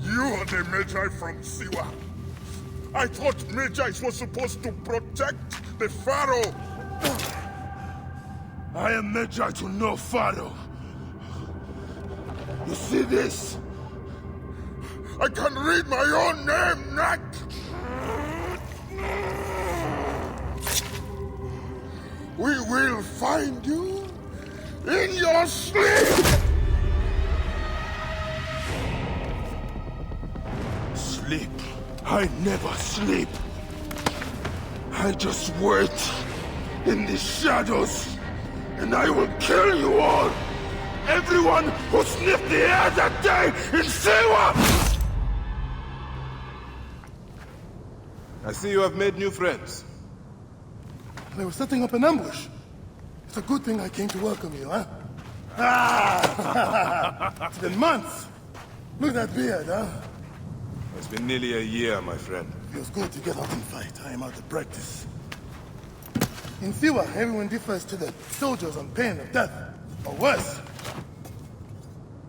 You are the Magi from Siwa. I thought Magi's were supposed to protect the Pharaoh. I am Magi to no Pharaoh. You see this? I can read my own name, Nat! We will find you in your sleep! Sleep? I never sleep. I just wait in the shadows, and I will kill you all! Everyone who sniffed the air that day in Siwa! I see you have made new friends. They were setting up an ambush. It's a good thing I came to welcome you, huh? Ah! It's been months. Look at that beard, huh? It's been nearly a year, my friend. Feels good to get out and fight. I am out of practice. In Siwa, everyone defers to the soldiers on pain of death, or worse.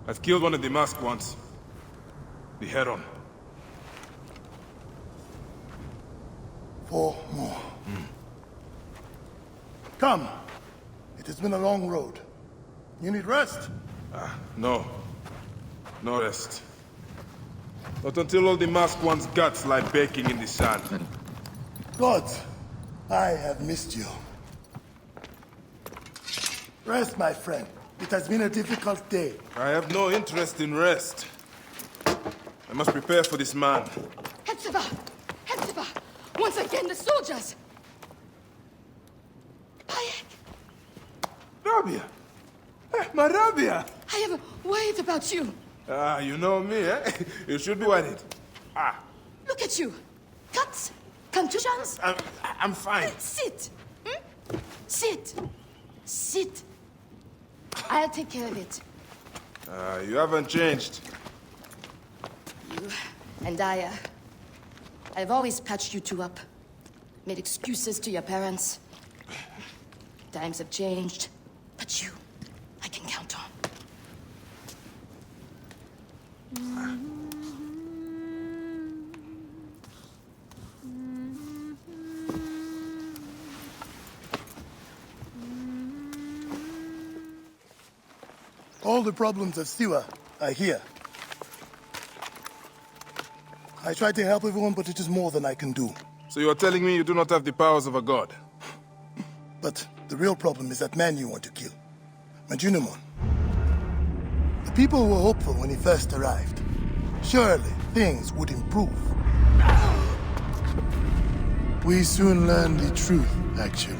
I've killed one of the masked ones. The Heron. 4 more. Come. It has been a long road. You need rest? No. No rest. Not until all the masked one's guts lie baking in the sand. God, I have missed you. Rest, my friend. It has been a difficult day. I have no interest in rest. I must prepare for this man. Hepzibah! Hepzibah! Once again, the soldiers! Bayek! Rabia! My Rabia! I have worried about you. You know me, eh? You should be worried. Look at you. Cuts, contusions. I'm fine. Sit. Sit. Sit. I'll take care of it. You haven't changed. You and I've always patched you two up. Made excuses to your parents. Times have changed, but you, I can count on. All the problems of Siwa are here. I try to help everyone, but it is more than I can do. So you are telling me you do not have the powers of a god? But the real problem is that man you want to kill. Majunimon. The people were hopeful when he first arrived. Surely things would improve. We soon learned the truth, actually.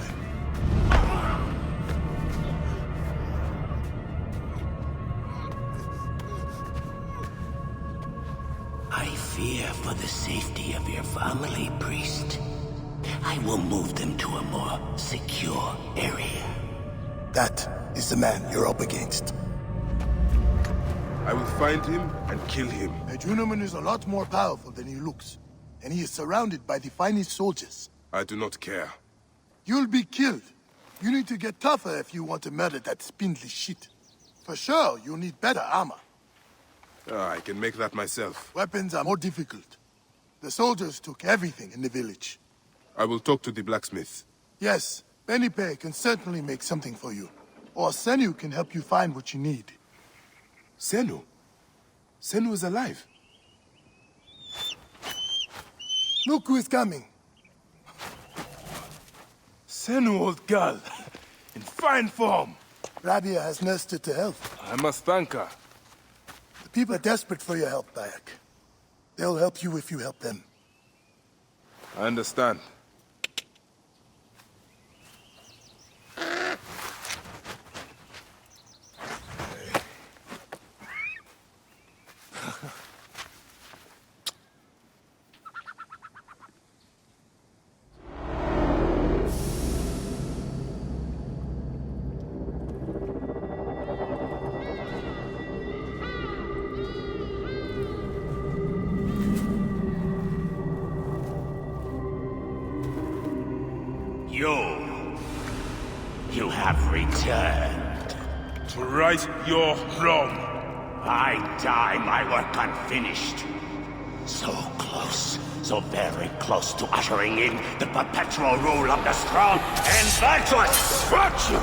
I fear for the safety of your family, priest. I will move them to a more secure area. That is the man you're up against. I will find him and kill him. Majunimon is a lot more powerful than he looks. And he is surrounded by the finest soldiers. I do not care. You'll be killed. You need to get tougher if you want to murder that spindly shit. For sure, you'll need better armor. I can make that myself. Weapons are more difficult. The soldiers took everything in the village. I will talk to the blacksmith. Yes, Benipe can certainly make something for you. Or Senu can help you find what you need. Senu? Senu is alive. Look who is coming. Senu, old girl. In fine form. Rabia has nursed her to health. I must thank her. The people are desperate for your help, Bayek. They'll help you if you help them. I understand. You have returned. To right your wrong. I die my work unfinished. So close, so very close to ushering in the perpetual rule of the strong and virtuous! Virtue!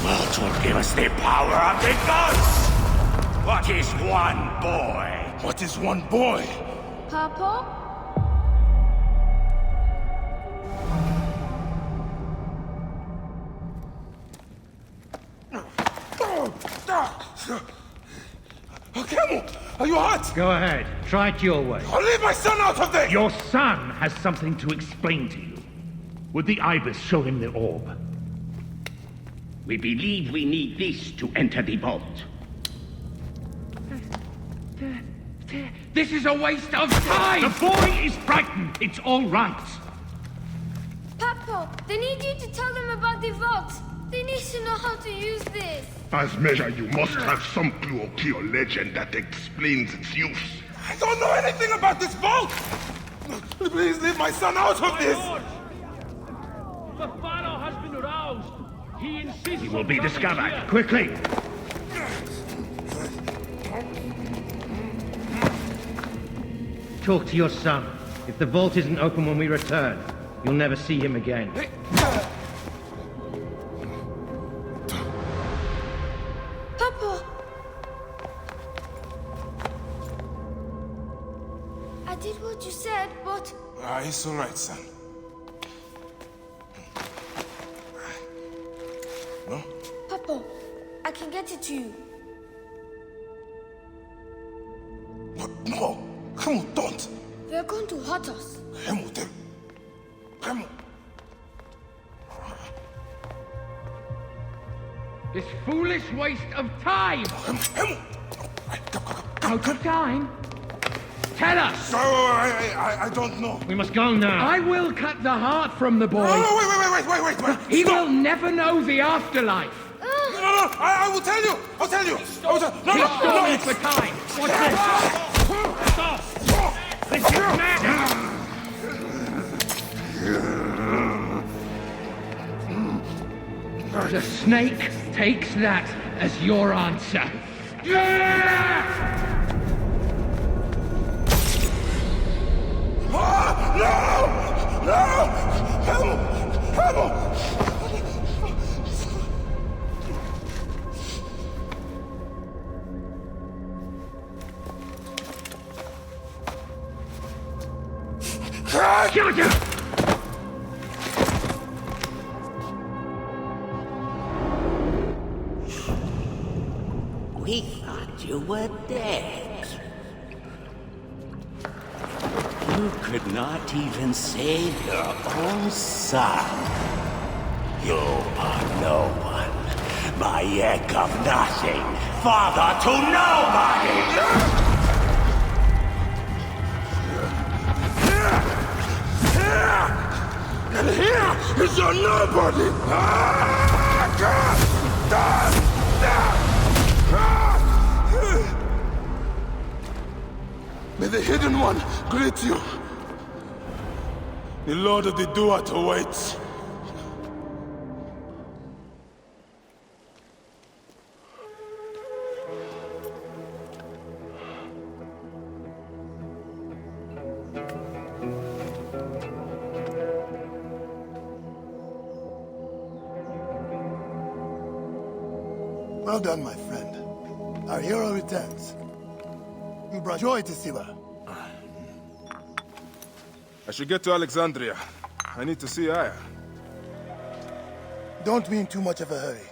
What will give us the power of the gods? What is one boy? What is one boy? Papa? Camel, are you hurt? Go ahead. Try it your way. I'll leave my son out of this! Your son has something to explain to you. Would the Ibis show him the orb? We believe we need this to enter the vault. This is a waste of time! The boy is frightened. It's all right. Papa, they need you to tell them about the vault. They need to know how to use this. As measure, you must have some clue or key or legend that explains its use. I don't know anything about this vault! Please leave my son out of this! The Pharaoh has been aroused. He insists He will be discovered. Quickly. Talk to your son. If the vault isn't open when we return, you'll never see him again. Papa! I did what you said, but... It's all right, son. No? Papa, I can get it to you. No! Camel, don't! They're going to hurt us. Camel, Camel! This foolish waste of time! Camel! Out of time? Tell us! No, I don't know. We must go now. I will cut the heart from the boy. No, wait! He Stop. will never know the afterlife. No, I will tell you! I'll tell you! He's stalling for time. What's this? Stop! This is madness! The snake takes that as your answer. Shut up! We thought you were dead. You could not even save your own son. You are no one. My egg of nothing. Father to nobody! And here is your nobody! May the Hidden One greet you. The Lord of the Duat awaits. Well done, my friend. Our hero returns. You brought joy to Siwa. I should get to Alexandria. I need to see Aya. Don't be in too much of a hurry.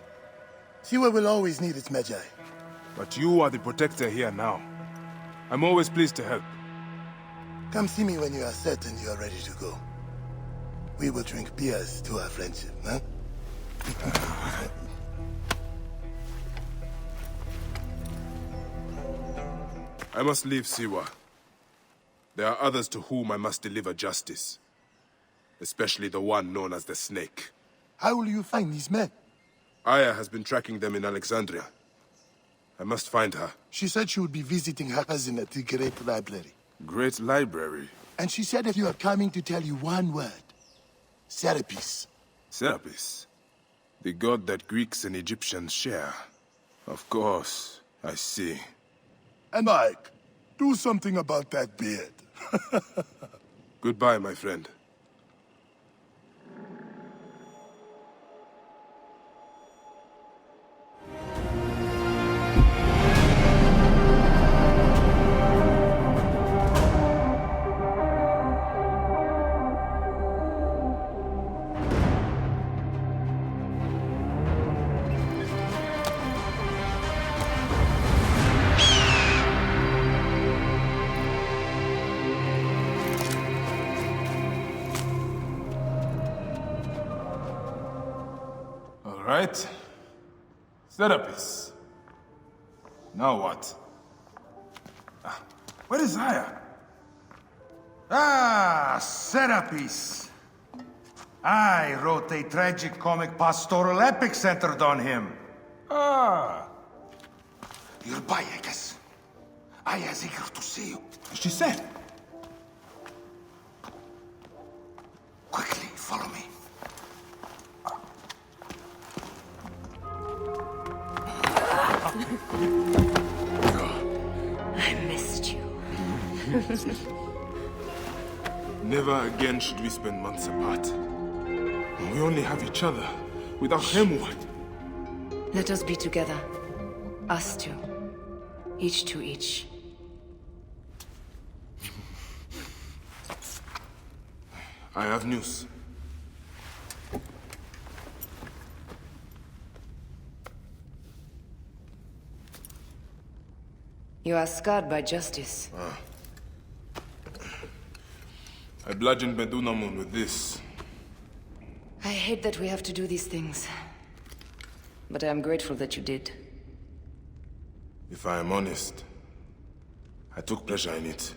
Siwa will always need its Magi. But you are the protector here now. I'm always pleased to help. Come see me when you are certain you are ready to go. We will drink beers to our friendship, huh? I must leave Siwa. There are others to whom I must deliver justice. Especially the one known as the Snake. How will you find these men? Aya has been tracking them in Alexandria. I must find her. She said she would be visiting her cousin at the Great Library. Great Library? And she said that you are coming to tell you one word. Serapis. Serapis? The god that Greeks and Egyptians share. Of course, I see. And Mike, Do something about that beard. Goodbye, my friend. Right? Serapis. Now what? Where is Aya? Serapis. I wrote a tragic comic pastoral epic centered on him. You're by, I guess. Aya's eager to see you. She said. Quickly, follow me. I missed you. Never again should we spend months apart. We only have each other. Without him, what? Let us be together. Us two. Each to each. I have news. You are scarred by justice. I bludgeoned Medunamun with this. I hate that we have to do these things. But I am grateful that you did. If I am honest, I took pleasure in it.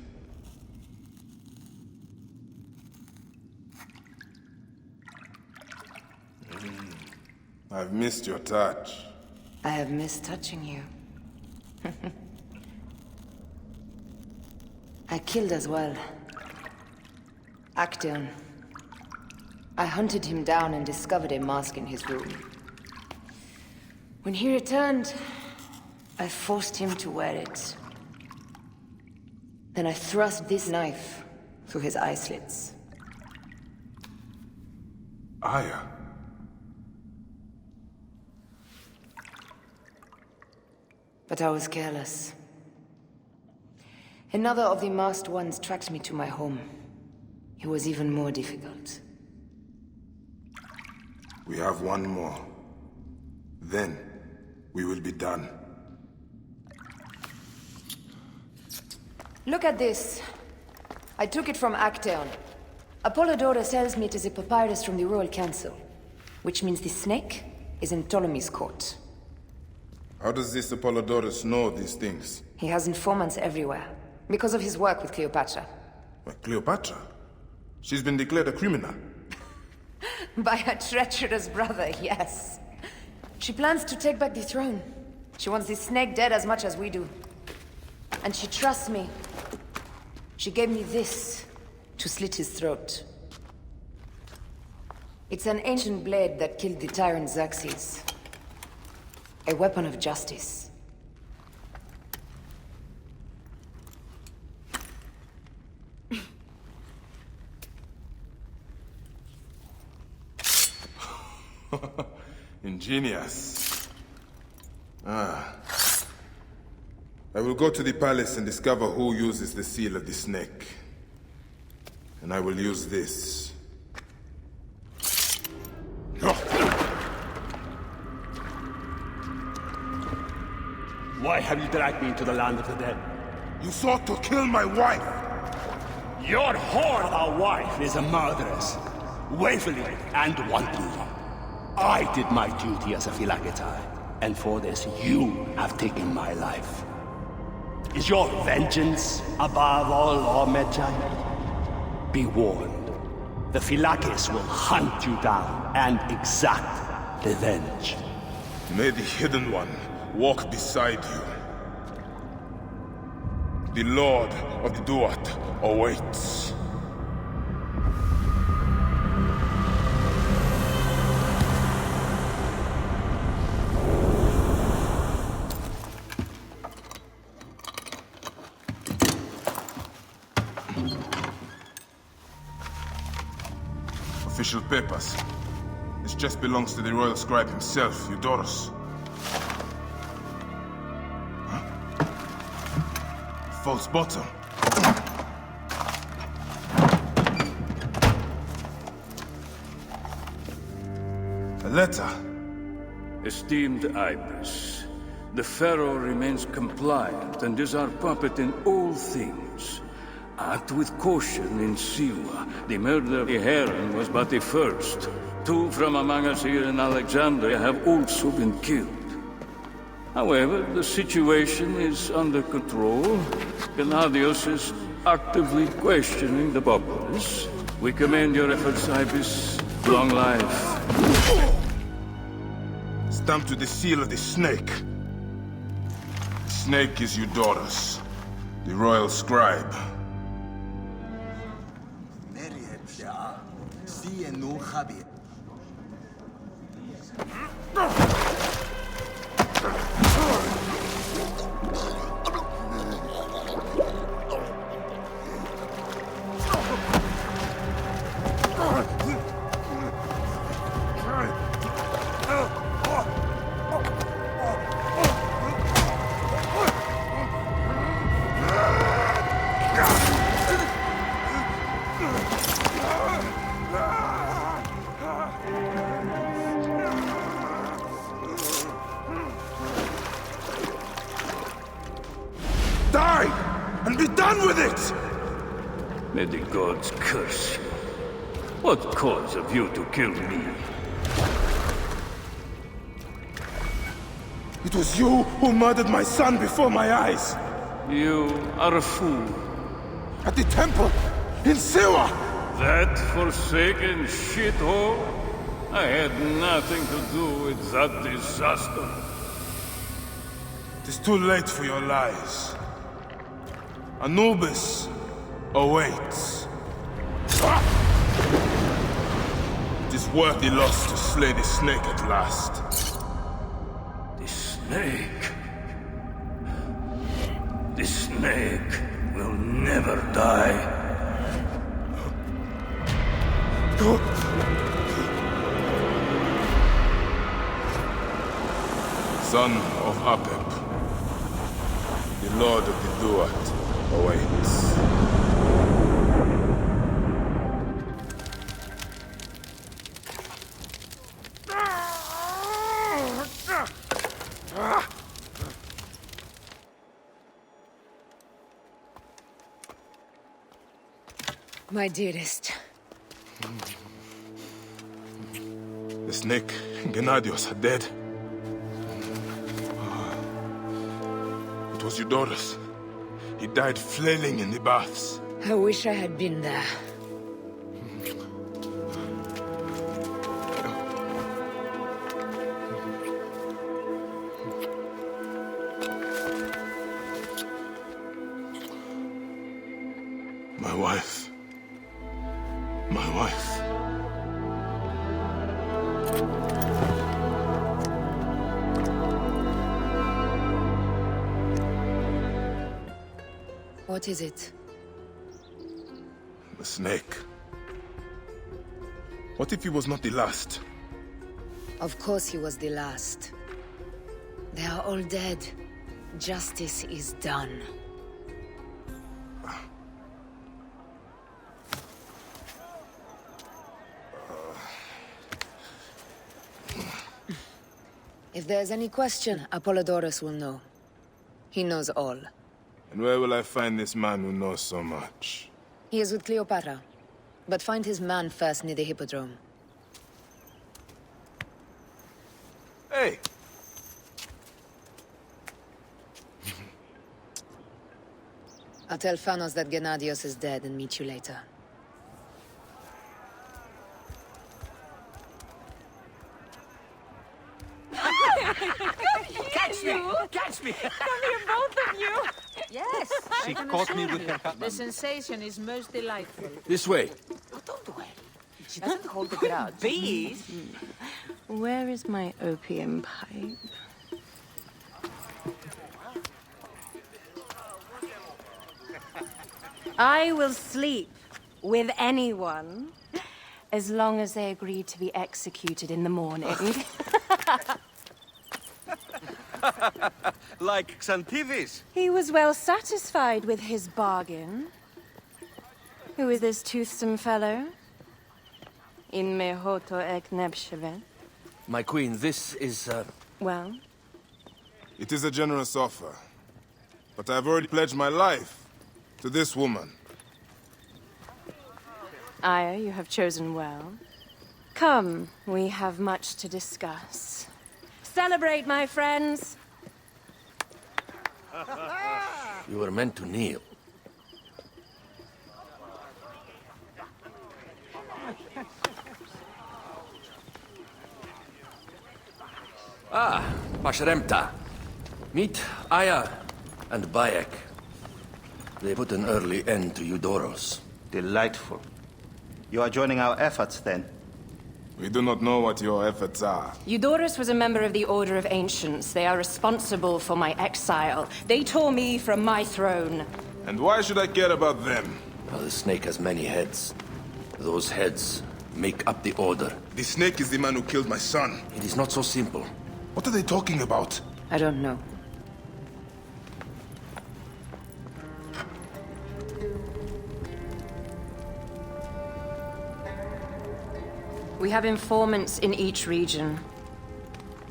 I've missed your touch. I have missed touching you. I killed as well. Actaeon. I hunted him down and discovered a mask in his room. When he returned, I forced him to wear it. Then I thrust this knife through his eye slits. Aya. But I was careless. Another of the masked ones tracked me to my home. It was even more difficult. We have one more. Then, we will be done. Look at this. I took it from Actaeon. Apollodorus tells me it is a papyrus from the Royal Council, which means the snake is in Ptolemy's court. How does this Apollodorus know these things? He has informants everywhere, because of his work with Cleopatra. Cleopatra? She's been declared a criminal. By her treacherous brother, yes. She plans to take back the throne. She wants the snake dead as much as we do. And she trusts me. She gave me this to slit his throat. It's an ancient blade that killed the tyrant Xerxes. A weapon of justice. Ingenious. I will go to the palace and discover who uses the seal of the snake. And I will use this. Why have you dragged me into the land of the dead? You sought to kill my wife! Your whore of a wife is a murderess, waifully and wantonly. I did my duty as a Phylakitae, and for this you have taken my life. Is your vengeance above all law, Medjay? Be warned, the Phylakis will hunt you down and exact revenge. May the Hidden One walk beside you. The Lord of the Duat awaits. official papers. This chest belongs to the royal scribe himself, Eudorus. Huh? False bottom. A letter. Esteemed Ibis, the Pharaoh remains compliant and is our puppet in all things. Act with caution in Siwa. The murder of the Heron was but the first. 2 from among us here in Alexandria have also been killed. However, the situation is under control. Gennadios is actively questioning the populace. We commend your efforts, Ibis. Long life. Stamped with the seal of the snake. The snake is Eudorus, the royal scribe. Die! And be done with it! May the gods curse you. What cause have you to kill me? It was you who murdered my son before my eyes! You are a fool. At the temple! In Siwa! That forsaken shithole? I had nothing to do with that disaster. It is too late for your lies. Anubis awaits. It is worth the loss to slay the snake at last. The snake? The snake will never die. Son of Apep, the Lord of the Duat awaits. My dearest. The snake, Gennadios, are dead. It was Eudorus. He died flailing in the baths. I wish I had been there. My wife. My wife. What is it? The snake. What if he was not the last? Of course he was the last. They are all dead. Justice is done. If there's any question, Apollodorus will know. He knows all. And where will I find this man who knows so much? He is with Cleopatra. But find his man first near the Hippodrome. Hey! I'll tell Phanos that Gennadios is dead and meet you later. Catch me! Catch me! Come here, both of you! Yes, She I can caught me assure with you. her cut. The sensation is most delightful. This way. Oh, don't worry. She doesn't hold a grudge. Bees? Where is my opium pipe? I will sleep with anyone, As long as they agreed to be executed in the morning. Like Xantivis. He was well satisfied with his bargain. Who is this toothsome fellow? In mehoto ek nebsheve. My queen, this is, Well? It is a generous offer. But I've already pledged my life to this woman. Aya, you have chosen well. Come, we have much to discuss. Celebrate, my friends! you were meant to kneel. Ah, Pashremta. Meet Aya and Bayek. They put an early end to Eudoros. Delightful. You are joining our efforts, then? We do not know what your efforts are. Eudoros was a member of the Order of Ancients. They are responsible for my exile. They tore me from my throne. And why should I care about them? Well, the snake has many heads. Those heads make up the Order. The snake is the man who killed my son. It is not so simple. What are they talking about? I don't know. We have informants in each region,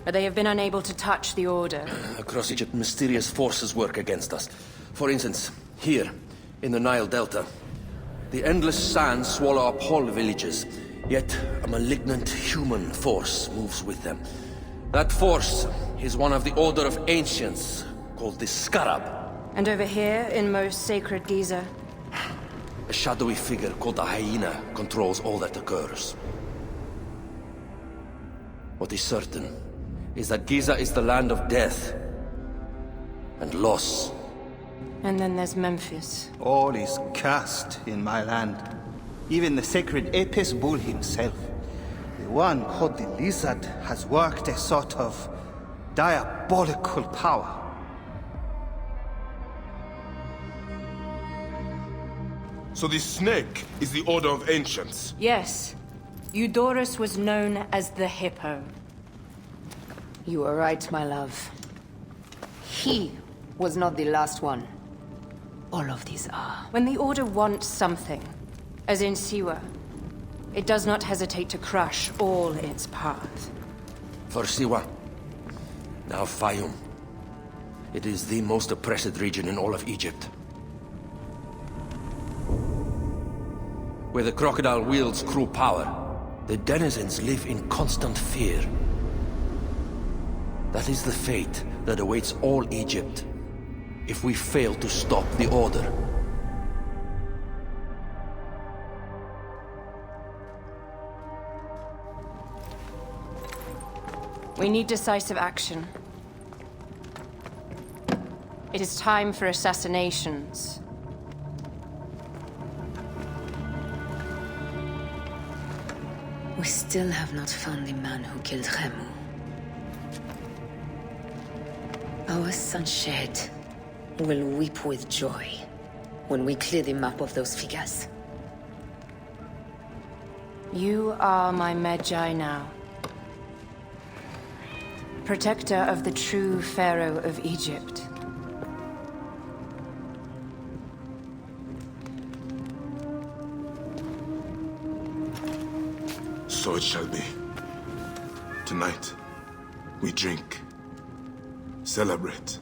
but they have been unable to touch the Order. Across Egypt, mysterious forces work against us. For instance, here, in the Nile Delta, the endless sands swallow up whole villages, yet a malignant human force moves with them. That force is one of the Order of Ancients, called the Scarab. And over here, in most sacred Giza? A shadowy figure called the Hyena controls all that occurs. What is certain is that Giza is the land of death and loss. And then there's Memphis. All is cursed in my land. Even the sacred Apis bull himself. The one called the Lizard has worked a sort of diabolical power. So the snake is the Order of Ancients? Yes. Eudoros was known as the Hippo. You are right, my love. He was not the last one. All of these are. When the Order wants something, as in Siwa, it does not hesitate to crush all its path. For Siwa, now Fayum. It is the most oppressed region in all of Egypt. Where the crocodile wields cruel power, the denizens live in constant fear. That is the fate that awaits all Egypt if we fail to stop the Order. We need decisive action. It is time for assassinations. We still have not found the man who killed Remu. Our son Shed will weep with joy when we clear the map of those figures. You are my Magi now. Protector of the true Pharaoh of Egypt. So it shall be. Tonight, we drink, celebrate,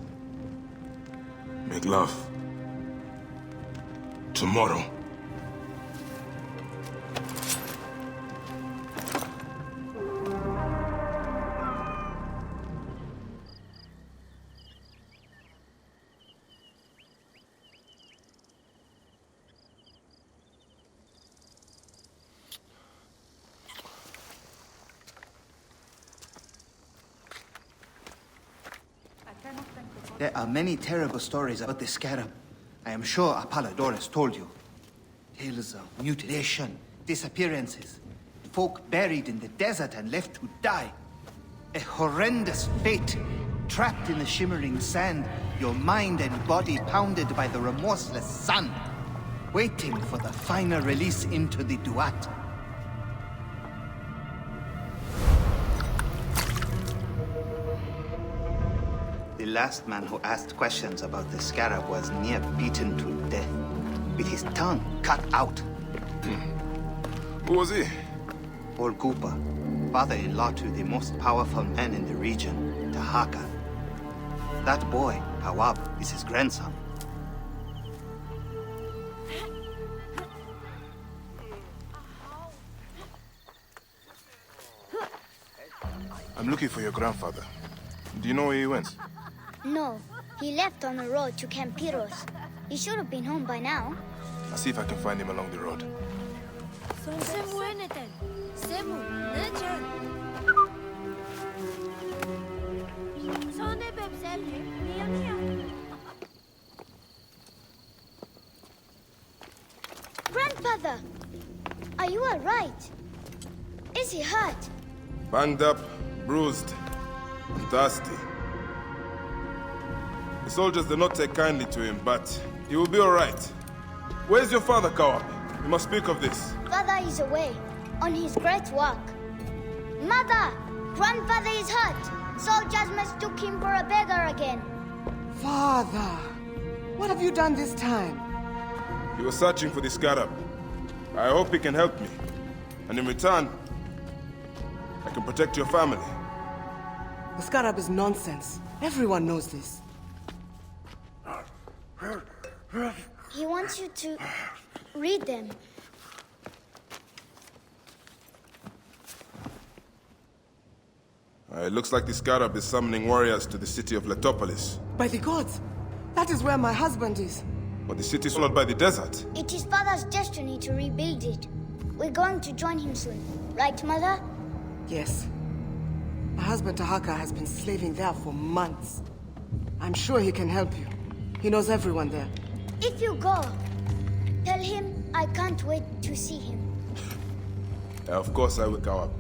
make love. Tomorrow, There are many terrible stories about the Scarab. I am sure Apollodorus told you. Tales of mutilation, disappearances, folk buried in the desert and left to die. A horrendous fate, trapped in the shimmering sand, your mind and body pounded by the remorseless sun, waiting for the final release into the Duat. last man who asked questions about the scarab was near beaten to death, with his tongue cut out. Who was he? Orgupa, father-in-law to the most powerful man in the region, Tahaka. That boy, Kawab, is his grandson. I'm looking for your grandfather. Do you know where he went? No, he left on the road to Campiros. He should have been home by now. I'll see if I can find him along the road. Grandfather, are you all right? Is he hurt? Banged up, bruised, and thirsty. The soldiers did not take kindly to him, but he will be all right. Where's your father, Kawab? We must speak of this. Father is away, on his great work. Mother! Grandfather is hurt! Soldiers mistook him for a beggar again. Father! What have you done this time? He was searching for the scarab. I hope he can help me. And in return, I can protect your family. The scarab is nonsense. Everyone knows this. He wants you to read them. It looks like the scarab is summoning warriors to the city of Letopolis. By the gods! That is where my husband is. But the city is swallowed by the desert. It is Father's destiny to rebuild it. We're going to join him soon. Right, Mother? Yes. My husband Tahaka has been slaving there for months. I'm sure he can help you. He knows everyone there. If you go, tell him I can't wait to see him. Of course I will, Kawab.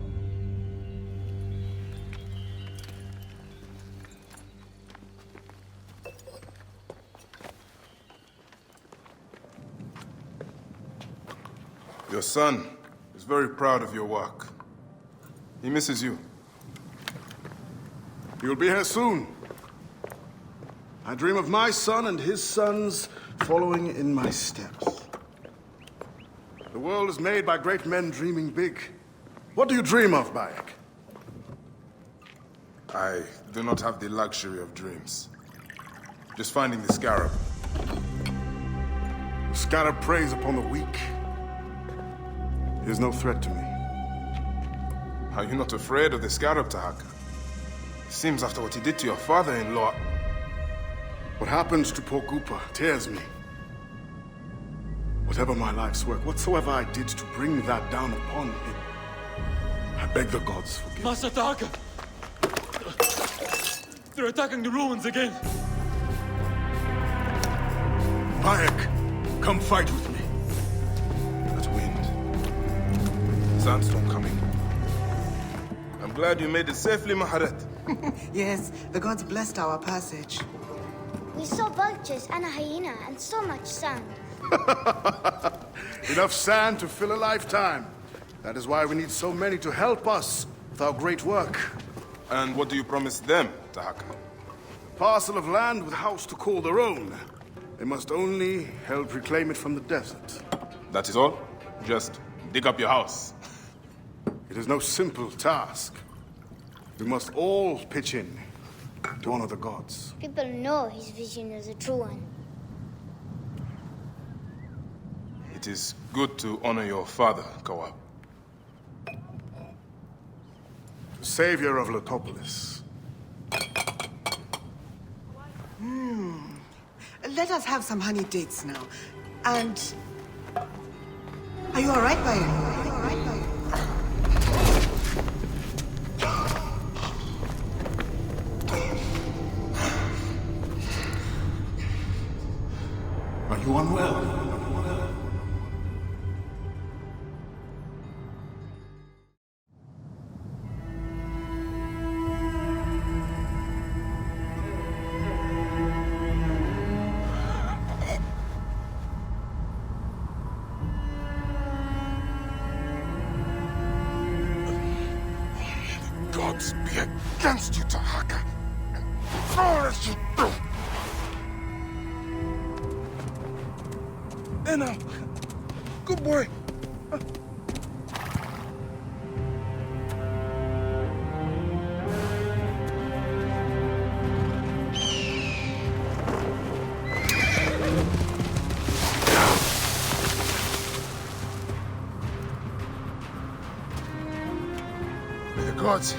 Your son is very proud of your work. He misses you. You'll be here soon. I dream of my son and his sons following in my steps. The world is made by great men dreaming big. What do you dream of, Bayek? I do not have the luxury of dreams. Just finding the scarab. The scarab preys upon the weak. He is no threat to me. Are you not afraid of the scarab, Tahaka? Seems after what he did to your father-in-law. What happens to poor Gupa tears me. Whatever my life's work, whatsoever I did to bring that down upon him, I beg the gods forgive. Master Tahaka! They're attacking the ruins again! Bayek, come fight with me. That wind. Sandstorm coming. I'm glad you made it safely, Maharet. Yes, the gods blessed our passage. We saw vultures and a hyena and so much sand. Enough sand to fill a lifetime. That is why we need so many to help us with our great work. And what do you promise them, Tahaka? Parcel of land with a house to call their own. They must only help reclaim it from the desert. That is all? Just dig up your house. It is no simple task. We must all pitch in to honor the gods. People know his vision is a true one. It is good to honor your father, Kawab. Savior of Letopolis. Let us have some honey dates now. And... Are you alright, Bayek? Are you unwell? Gods be against you, Tahaka. There now. Good boy. May the gods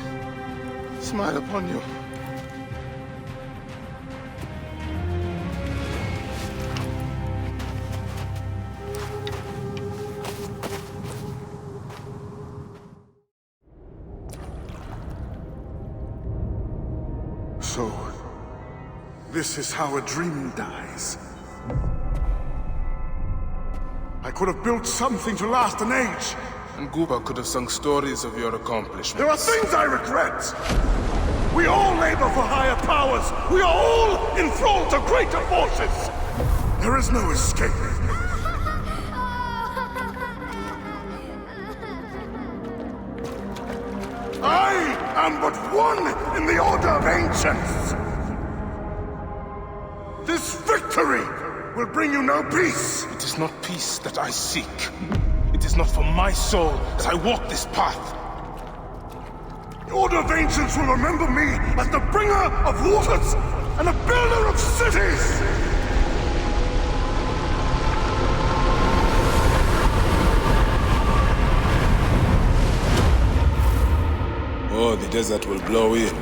smile upon you. So, this is how a dream dies. I could have built something to last an age. And Guba could have sung stories of your accomplishments. There are things I regret. We all labor for higher powers. We are all enthralled to greater forces. There is no escape. I am but one in the Order of Ancients. This victory will bring you no peace. It is not peace that I seek. It is not for my soul that I walk this path. The Order of Ancients will remember me as the bringer of waters and the builder of cities! Oh, the desert will blow in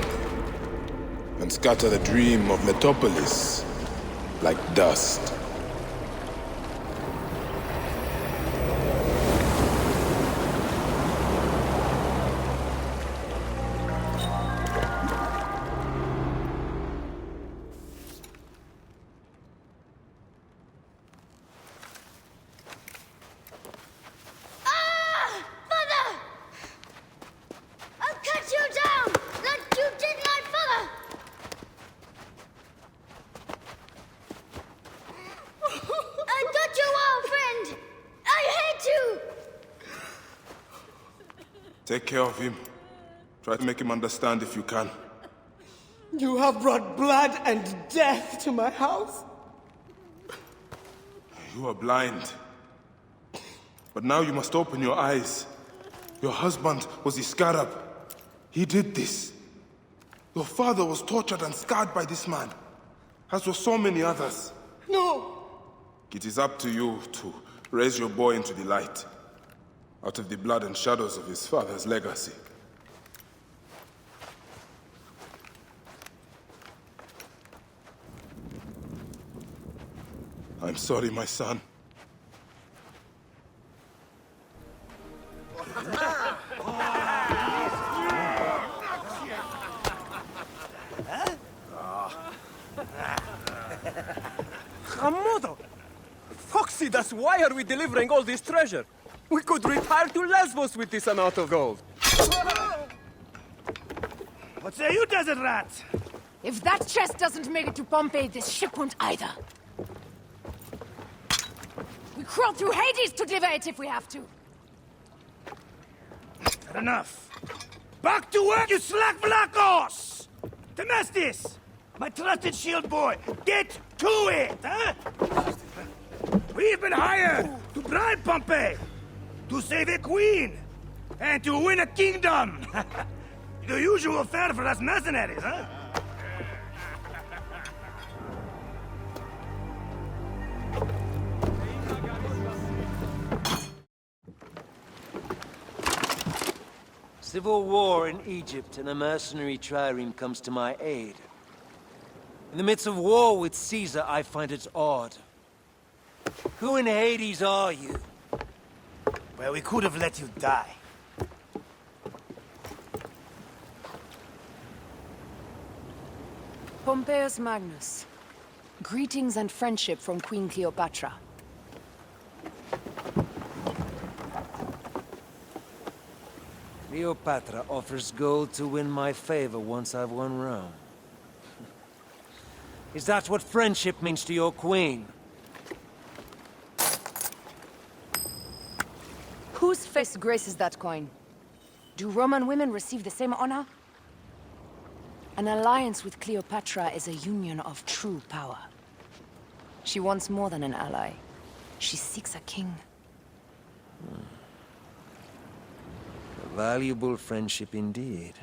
and scatter the dream of Metropolis like dust. Take care of him. Try to make him understand if you can. You have brought blood and death to my house. You are blind. But now you must open your eyes. Your husband was the scarab. He did this. Your father was tortured and scarred by this man, as were so many others. No! It is up to you to raise your boy into the light, out of the blood and shadows of his father's legacy. I'm sorry, my son. Hamodo! Foxy, that's why are we delivering all this treasure? We could retire to Lesbos with this amount of gold. What say you, desert rat? If that chest doesn't make it to Pompeii, this ship won't either. We crawl through Hades to deliver it if we have to. Enough. Back to work, you slack Vlakos! Temestis! My trusted shield boy, get to it, huh? We've been hired to bribe Pompeii, to save a queen, and to win a kingdom. The usual fare for us mercenaries, huh? Civil war in Egypt, and a mercenary trireme comes to my aid. In the midst of war with Caesar, I find it odd. Who in Hades are you? Well, we could have let you die. Pompeius Magnus. Greetings and friendship from Queen Cleopatra. Cleopatra offers gold to win my favor once I've won Rome. Is that what friendship means to your queen? Whose face graces that coin? Do Roman women receive the same honor? An alliance with Cleopatra is a union of true power. She wants more than an ally. She seeks a king. A valuable friendship indeed.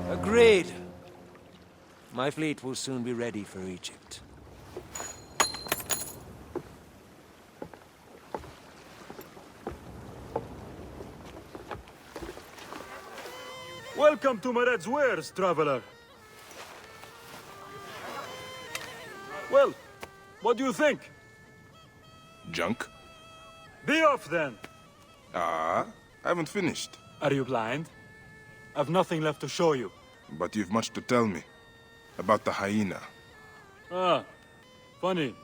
Agreed. My fleet will soon be ready for Egypt. Welcome to Mared's wares, traveler. Well, what do you think? Junk? Be off then! I haven't finished. Are you blind? I've nothing left to show you. But you've much to tell me. About the hyena. Ah, funny.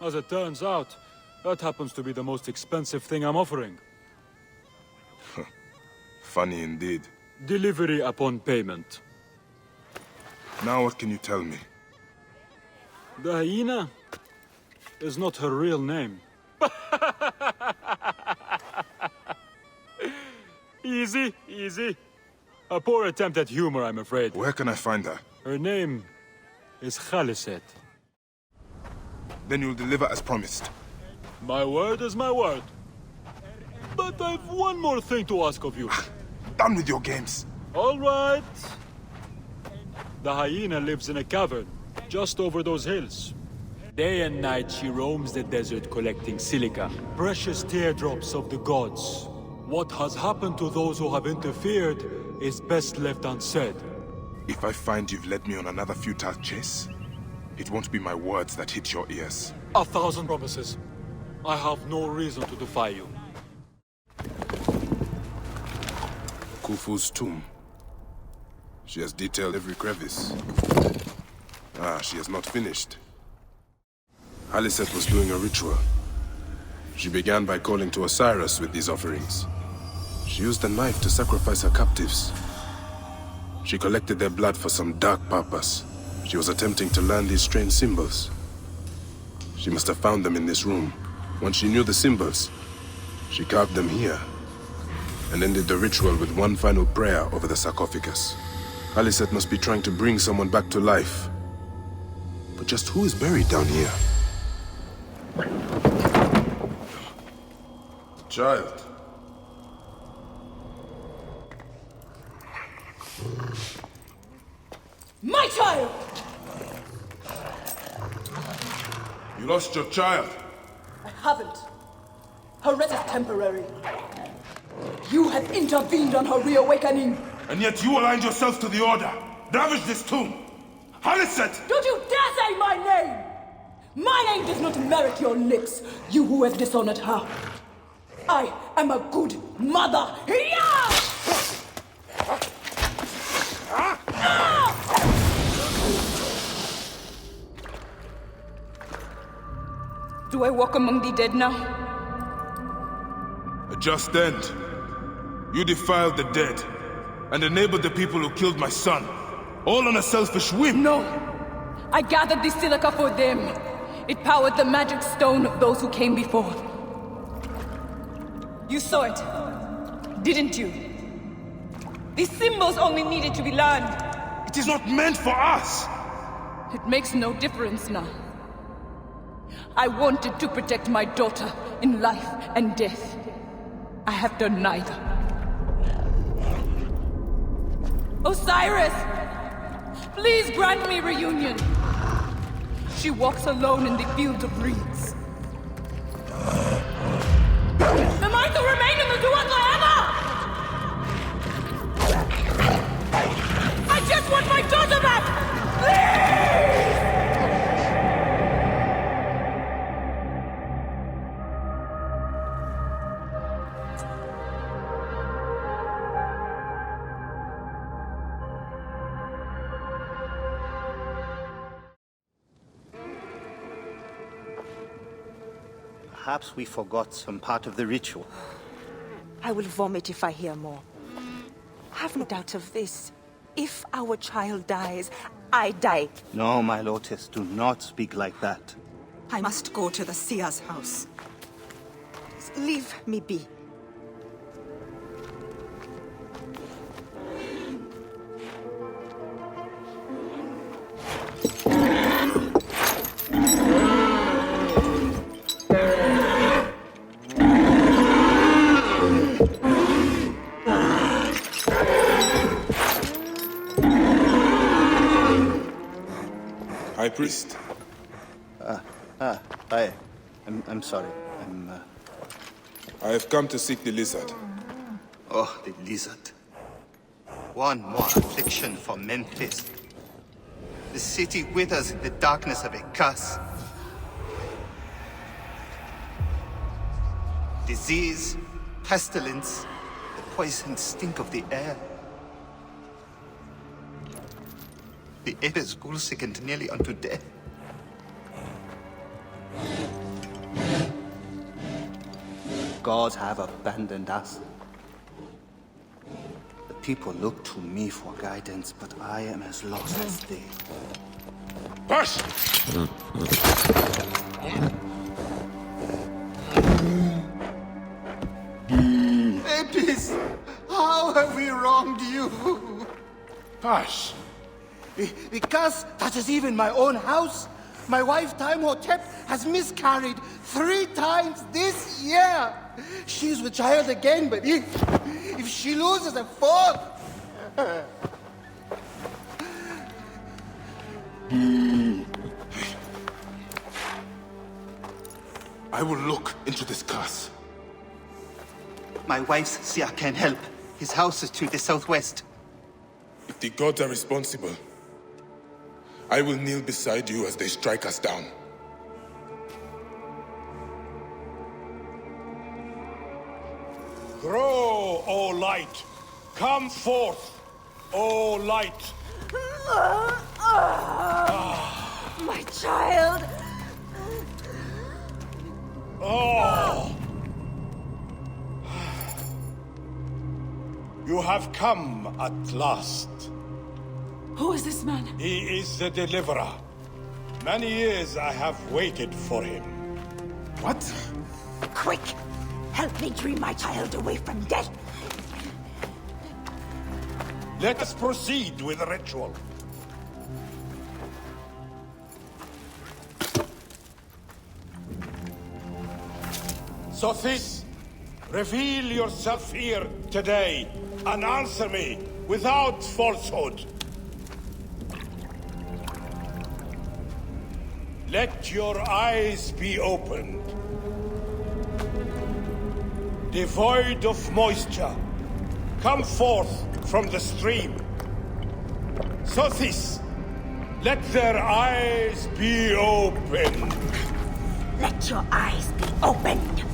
As it turns out, that happens to be the most expensive thing I'm offering. Funny indeed. Delivery upon payment. Now what can you tell me? The hyena is not her real name. Easy, easy. A poor attempt at humor, I'm afraid. Where can I find her? Her name is Khaliset. Then you'll deliver as promised. My word is my word. But I've one more thing to ask of you. Done with your games. All right. The hyena lives in a cavern, just over those hills. Day and night she roams the desert collecting silica, precious teardrops of the gods. What has happened to those who have interfered is best left unsaid. If I find you've led me on another futile chase, it won't be my words that hit your ears. 1,000 promises. I have no reason to defy you. Khufu's tomb. She has detailed every crevice. She has not finished. Khaliset was doing a ritual. She began by calling to Osiris with these offerings. She used a knife to sacrifice her captives. She collected their blood for some dark purpose. She was attempting to learn these strange symbols. She must have found them in this room. Once she knew the symbols, she carved them here, and ended the ritual with one final prayer over the sarcophagus. Khaliset must be trying to bring someone back to life. But just who is buried down here? Child. My child! You lost your child. I haven't. Her rest is temporary. You have intervened on her reawakening. And yet you aligned yourself to the Order. Ravage this tomb. Khaliset! Don't you dare say my name! My name does not merit your lips, you who have dishonored her. I am a good mother. Do I walk among the dead now? A just end. You defiled the dead, and enabled the people who killed my son. All on a selfish whim. No. I gathered the silica for them. It powered the magic stone of those who came before. You saw it, didn't you? These symbols only needed to be learned. It is not meant for us! It makes no difference now. I wanted to protect my daughter in life and death. I have done neither. Osiris! Please grant me reunion. She walks alone in the field of reeds. Am I to remain in the Duat forever? I just want my daughter back! Please! Perhaps we forgot some part of the ritual. I will vomit if I hear more. Have no doubt of this. If our child dies, I die. No, my Lotus, do not speak like that. I must go to the seer's house. Leave me be. High Priest. Hi. I'm sorry. I have come to seek the lizard. Oh, the lizard. One more affliction for Memphis. The city withers in the darkness of a curse. Disease, pestilence, the poisoned stink of the air. The air is ghoul-sickened nearly unto death. Gods have abandoned us. The people look to me for guidance, but I am as lost as they. Push! Apis, how have we wronged you? Hush! The curse touches even my own house. My wife, Timehotep, has miscarried 3 times this year. She's with child again, but if she loses a 4th... I will look into this curse. My wife's seer can help. His house is to the southwest. If the gods are responsible, I will kneel beside you as they strike us down. Grow, O light! Come forth, O light! My child! Oh! You have come at last. Who is this man? He is the deliverer. Many years I have waited for him. What? Quick! Help me dream my child away from death! Let us proceed with the ritual. Sothis, reveal yourself here today and answer me without falsehood. Let your eyes be opened. Devoid of moisture, come forth from the stream. Sothis, let their eyes be opened. Let your eyes be opened!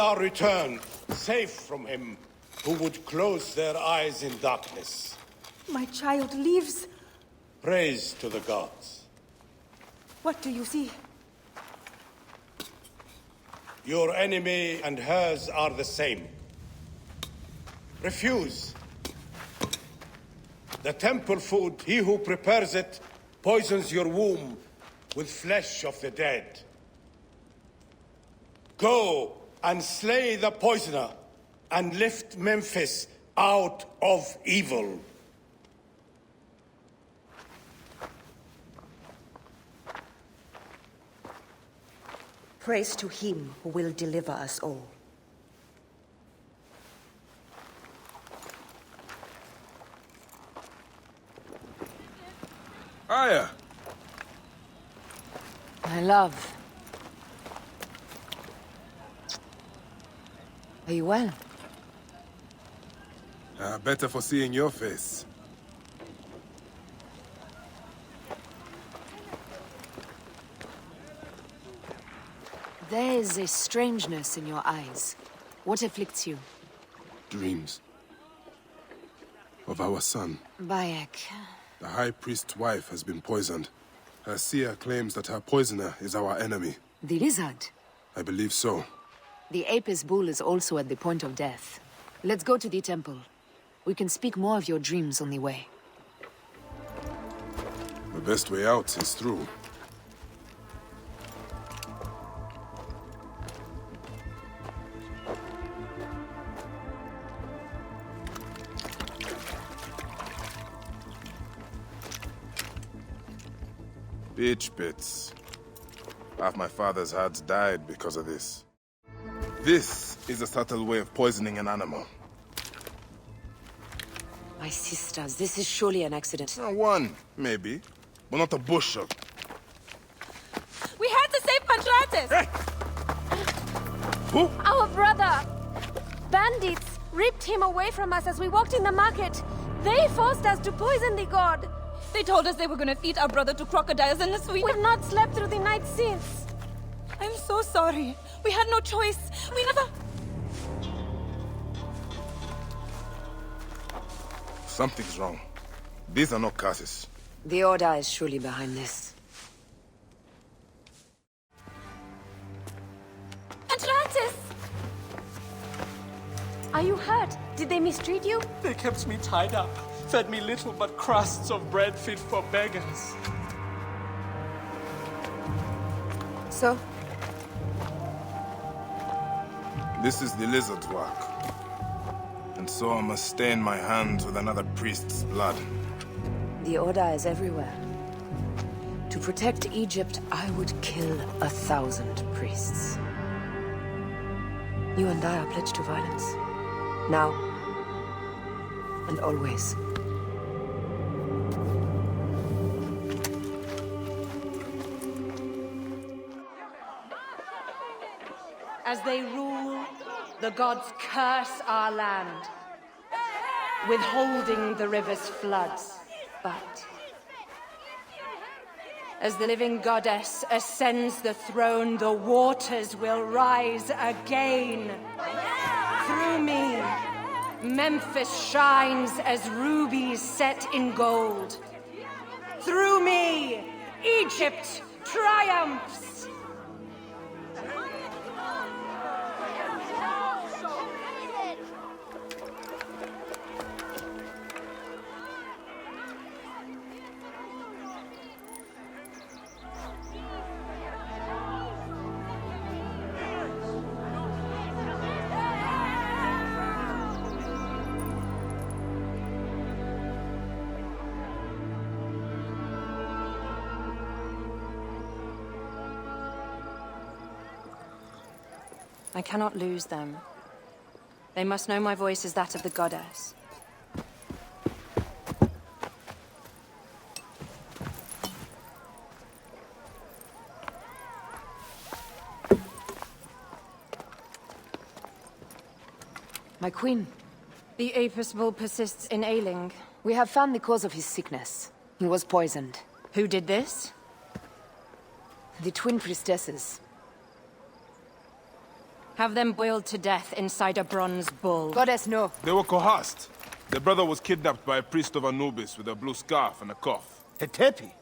are returned, safe from him who would close their eyes in darkness. My child lives. Praise to the gods. What do you see? Your enemy and hers are the same. Refuse. The temple food, he who prepares it, poisons your womb with flesh of the dead. Go and slay the poisoner, and lift Memphis out of evil. Praise to him who will deliver us all. Aya! My love. Are you well? Better for seeing your face. There is a strangeness in your eyes. What afflicts you? Dreams. Of our son. Bayek. The High Priest's wife has been poisoned. Her seer claims that her poisoner is our enemy. The lizard? I believe so. The Apis bull is also at the point of death. Let's go to the temple. We can speak more of your dreams on the way. The best way out is through. Bitch bits. Half my father's HUDs died because of this. This is a subtle way of poisoning an animal. My sisters, this is surely an accident. One, maybe. But not a bushel. We had to save Pantrates! Hey! Who? Our brother! Bandits ripped him away from us as we walked in the market. They forced us to poison the god. They told us they were gonna feed our brother to crocodiles unless we've not slept through the night since. I'm so sorry. We had no choice. We never... Something's wrong. These are not curses. The Order is surely behind this. Atlantis! Are you hurt? Did they mistreat you? They kept me tied up, fed me little but crusts of bread fit for beggars. So? This is the lizard's work. And so I must stain my hands with another priest's blood. The Order is everywhere. To protect Egypt, I would kill 1,000 priests. You and I are pledged to violence. Now. And always. As they rule, the gods curse our land, withholding the river's floods. But as the living goddess ascends the throne, the waters will rise again. Through me, Memphis shines as rubies set in gold. Through me, Egypt triumphs. I cannot lose them. They must know my voice is that of the goddess. My queen. The Apis bull persists in ailing. We have found the cause of his sickness. He was poisoned. Who did this? The twin priestesses. Have them boiled to death inside a bronze bull. Goddess, no. They were coerced. Their brother was kidnapped by a priest of Anubis with a blue scarf and a cough. Hetepi?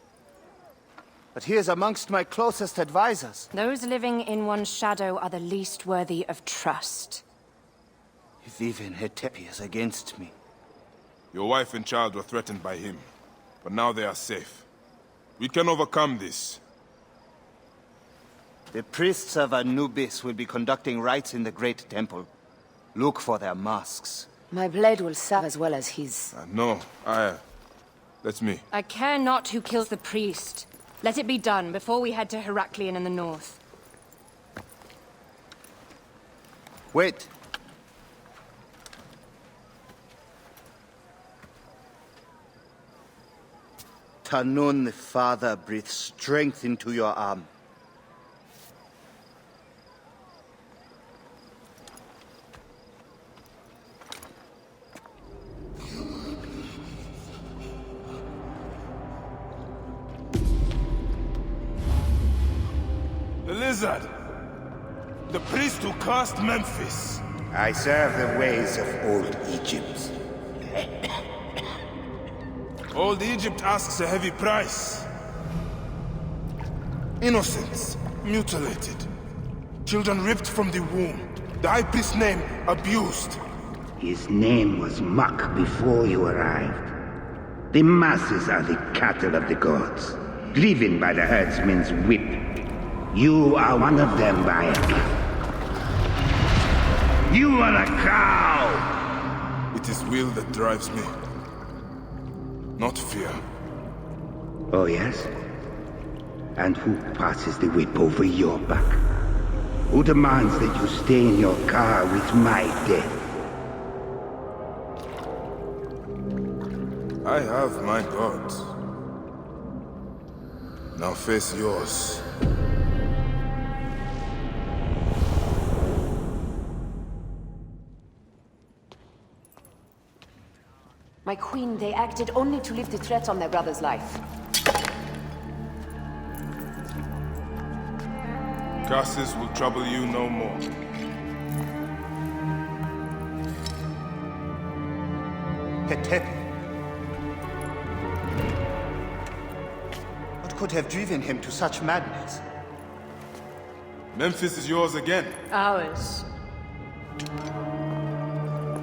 But he is amongst my closest advisors. Those living in one's shadow are the least worthy of trust. If even Hetepi is against me. Your wife and child were threatened by him, but now they are safe. We can overcome this. The priests of Anubis will be conducting rites in the Great Temple. Look for their masks. My blade will serve as well as his. No, that's me. I care not who kills the priest. Let it be done before we head to Heraklion in the north. Wait. Tanun the Father breathes strength into your arm. The lizard! The priest who cursed Memphis! I serve the ways of old Egypt. Old Egypt asks a heavy price. Innocents mutilated. Children ripped from the womb. The high priest's name abused. His name was Muck before you arrived. The masses are the cattle of the gods, driven by the herdsman's whip. You are one of them, Bayek. You are a cow! It is will that drives me, not fear. Oh, yes? And who passes the whip over your back? Who demands that you stay in your car with my death? I have my gods. Now face yours. My queen, they acted only to lift the threat on their brother's life. Curses will trouble you no more. Hetepi. What could have driven him to such madness? Memphis is yours again. Ours.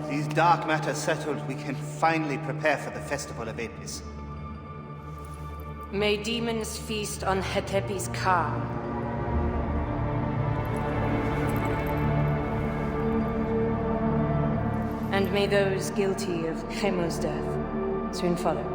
These dark matters settled, we can finally prepare for the festival of Apis. May demons feast on Hetepi's car. And may those guilty of Chemo's death soon follow.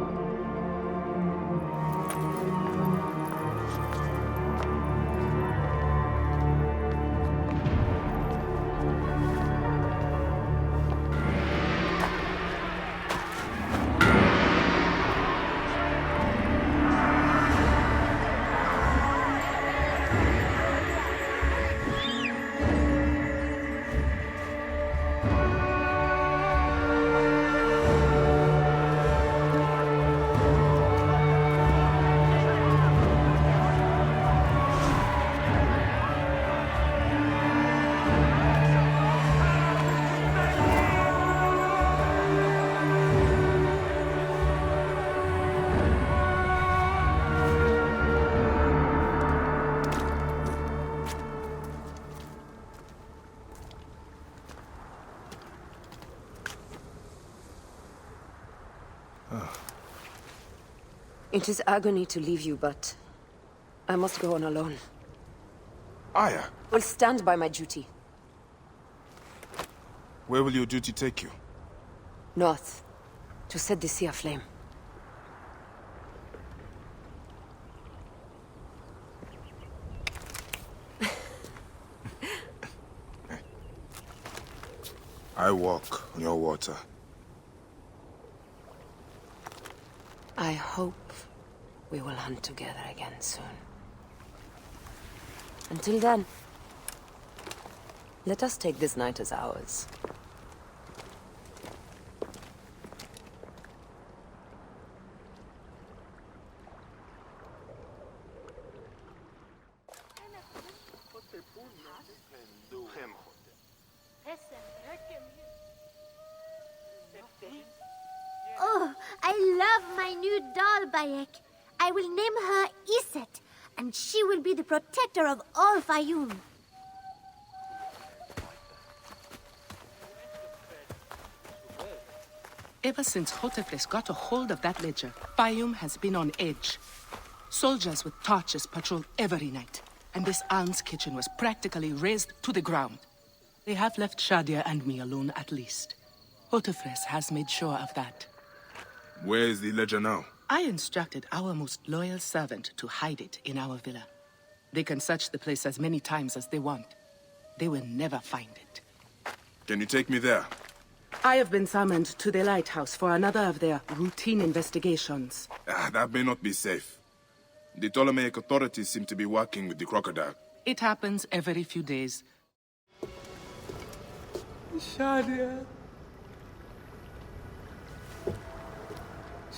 It is agony to leave you, but I must go on alone. Aya, I'll stand by my duty. where will your duty take you? North, to set the sea aflame. I walk on your water. I hope we will hunt together again soon. Until then, let us take this night as ours. Oh, I love my new doll, Bayek. I will name her Iset, and she will be the protector of all Fayoum. Ever since Hotefres got a hold of that ledger, Fayoum has been on edge. Soldiers with torches patrol every night, and this alms kitchen was practically razed to the ground. They have left Shadia and me alone at least. Hotefres has made sure of that. Where is the ledger now? I instructed our most loyal servant to hide it in our villa. They can search the place as many times as they want. They will never find it. Can you take me there? I have been summoned to the lighthouse for another of their routine investigations. That may not be safe. The Ptolemaic authorities seem to be working with the crocodile. It happens every few days. Shadia.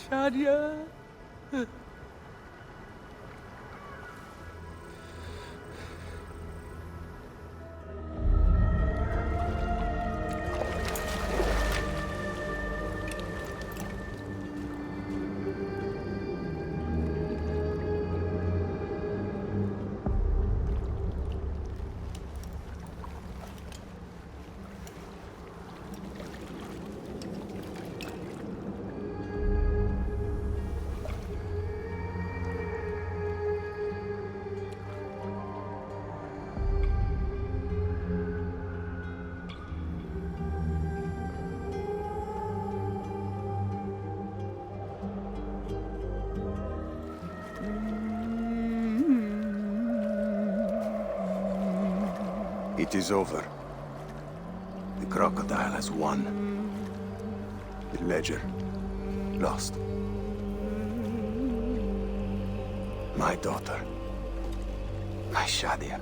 Shadia. It is over. The crocodile has won. The ledger lost. My daughter. My Shadia.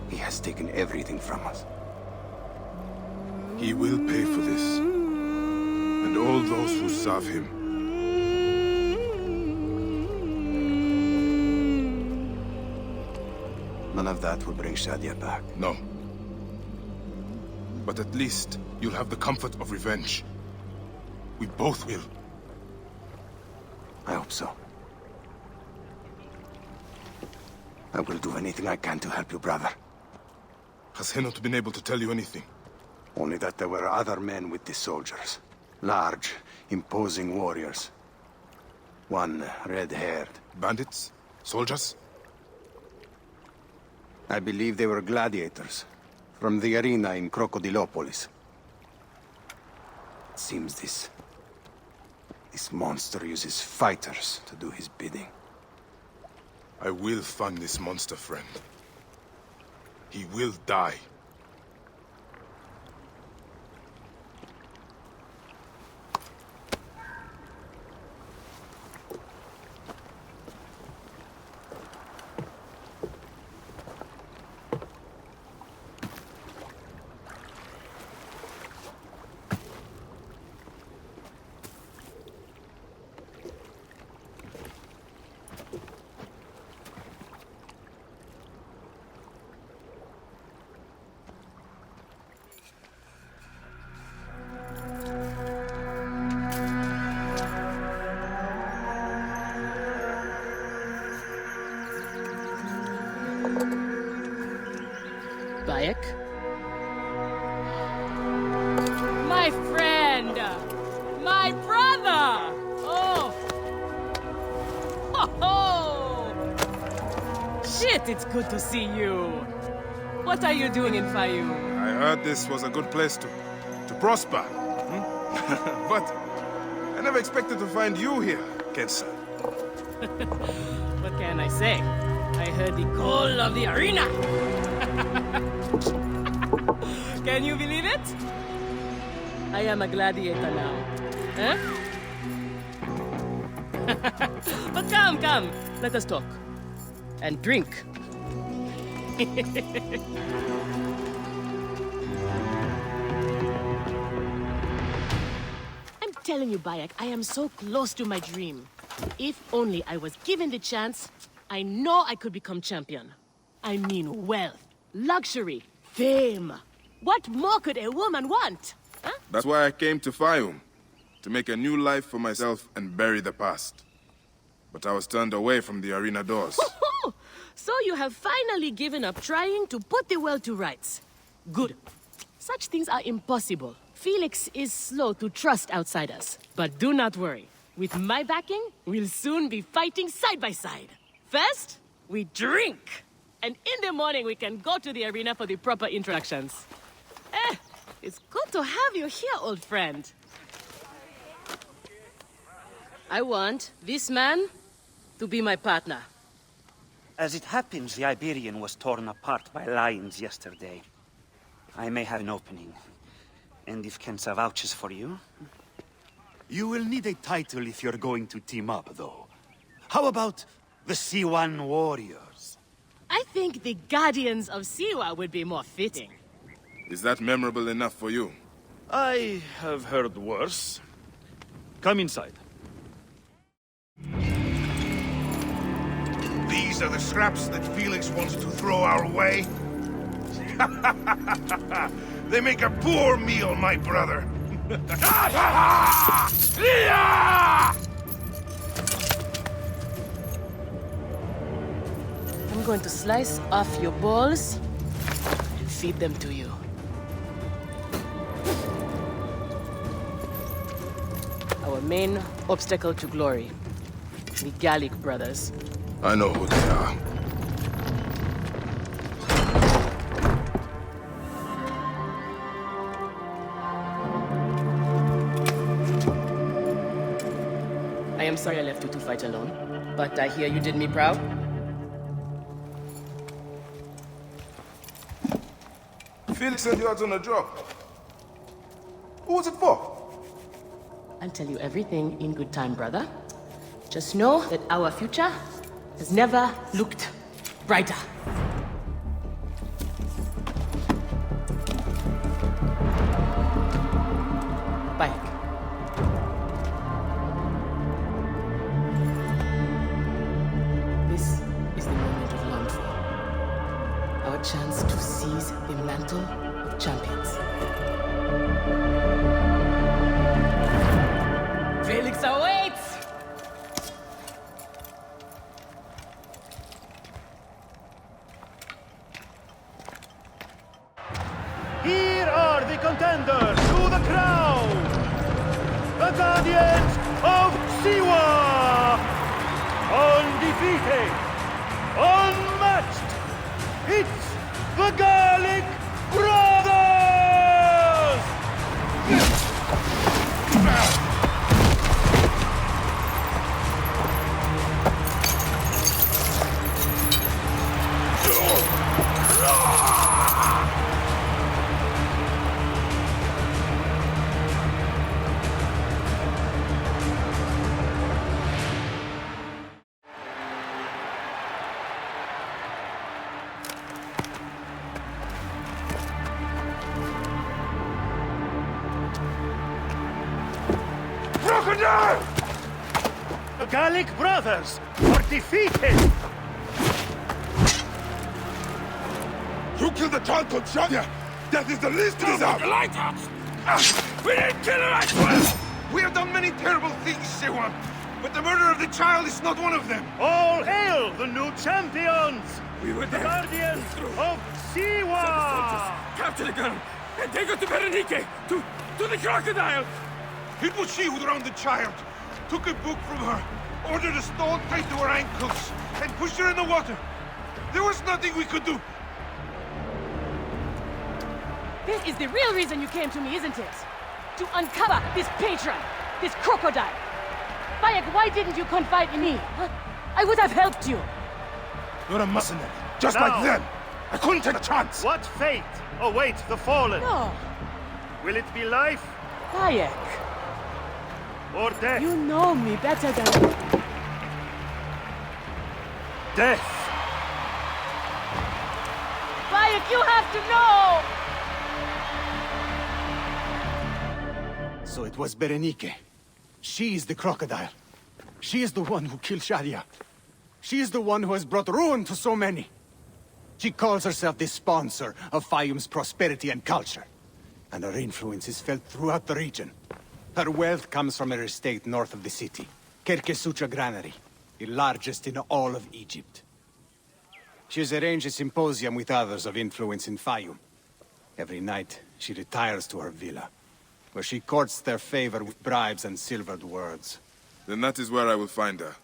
He has taken everything from us. He will pay for this. And all those who serve him. None of that will bring Shadia back. No. But at least you'll have the comfort of revenge. We both will. I hope so. I will do anything I can to help you, brother. Has he not been able to tell you anything? Only that there were other men with the soldiers. Large, imposing warriors. One red-haired. Bandits? Soldiers? I believe they were gladiators. From the arena in Crocodilopolis. It seems this monster uses fighters to do his bidding. I will find this monster, friend. He will die. Bayek? My friend! My brother! Oh! Oh! Shit, it's good to see you. What are you doing in Fayoum? I heard this was a good place to prosper. But I never expected to find you here, Kensa. What can I say? I heard the call of the arena. Can you believe it? I am a gladiator now. Huh? But come. Let us talk. And drink. I'm telling you, Bayek, I am so close to my dream. If only I was given the chance, I know I could become champion. I mean wealth, luxury, fame. What more could a woman want? That's why I came to Fayum, to make a new life for myself and bury the past. But I was turned away from the arena doors. So you have finally given up trying to put the world to rights. Good. Such things are impossible. Felix is slow to trust outsiders. But do not worry. With my backing, we'll soon be fighting side by side. First, we drink. And in the morning, we can go to the arena for the proper introductions. It's good to have you here, old friend. I want this man to be my partner. As it happens, the Iberian was torn apart by lions yesterday. I may have an opening. And if Kensa vouches for you... You will need a title if you're going to team up, though. How about the C1 Warriors? I think the Guardians of Siwa would be more fitting. Is that memorable enough for you? I have heard worse. Come inside. These are the scraps that Felix wants to throw our way? They make a poor meal, my brother. I'm going to slice off your balls and feed them to you. Our main obstacle to glory, the Gallic brothers. I know who they are. I am sorry I left you to fight alone, but I hear you did me proud. Felix said you had on a job. Who was it for? I'll tell you everything in good time, brother. Just know that our future has never looked brighter. Bye. This is the moment we've longed for. Our chance to seize the mantle of champions. Felix awaits! Here are the contenders to the crown! The Guardians of Siwa! Undefeated! Unmatched! It's the Gallic Brothers! Crocodile! The Gallic Brothers are defeated! You killed the child called Shadia! Death is the least we deserve! The lighthouse! We didn't kill her, I swear! We have done many terrible things, Siwan, but the murder of the child is not one of them! All hail the new champions! We were the there. Guardians of Siwa! Capture the gun and take us to Berenice! To the crocodile! It was she who drowned the child, took a book from her, ordered a stone tied to her ankles, and pushed her in the water. There was nothing we could do. This is the real reason you came to me, isn't it? To uncover this patron, this crocodile. Bayek, why didn't you confide in me? Huh? I would have helped you. You're a mercenary, just Now, like them. I couldn't take a chance. What fate awaits the fallen? No. Will it be life Bayek, or death? you know me better than... Death! Bayek, you have to know! So it was Berenice. She is the crocodile. She is the one who killed Shadia. She is the one who has brought ruin to so many. She calls herself the sponsor of Fayum's prosperity and culture. and her influence is felt throughout the region. Her wealth comes from her estate north of the city, Kerkesucha Granary, the largest in all of Egypt. She has arranged a symposium with others of influence in Fayum. Every night, she retires to her villa, where she courts their favor with bribes and silvered words. Then that is where I will find her.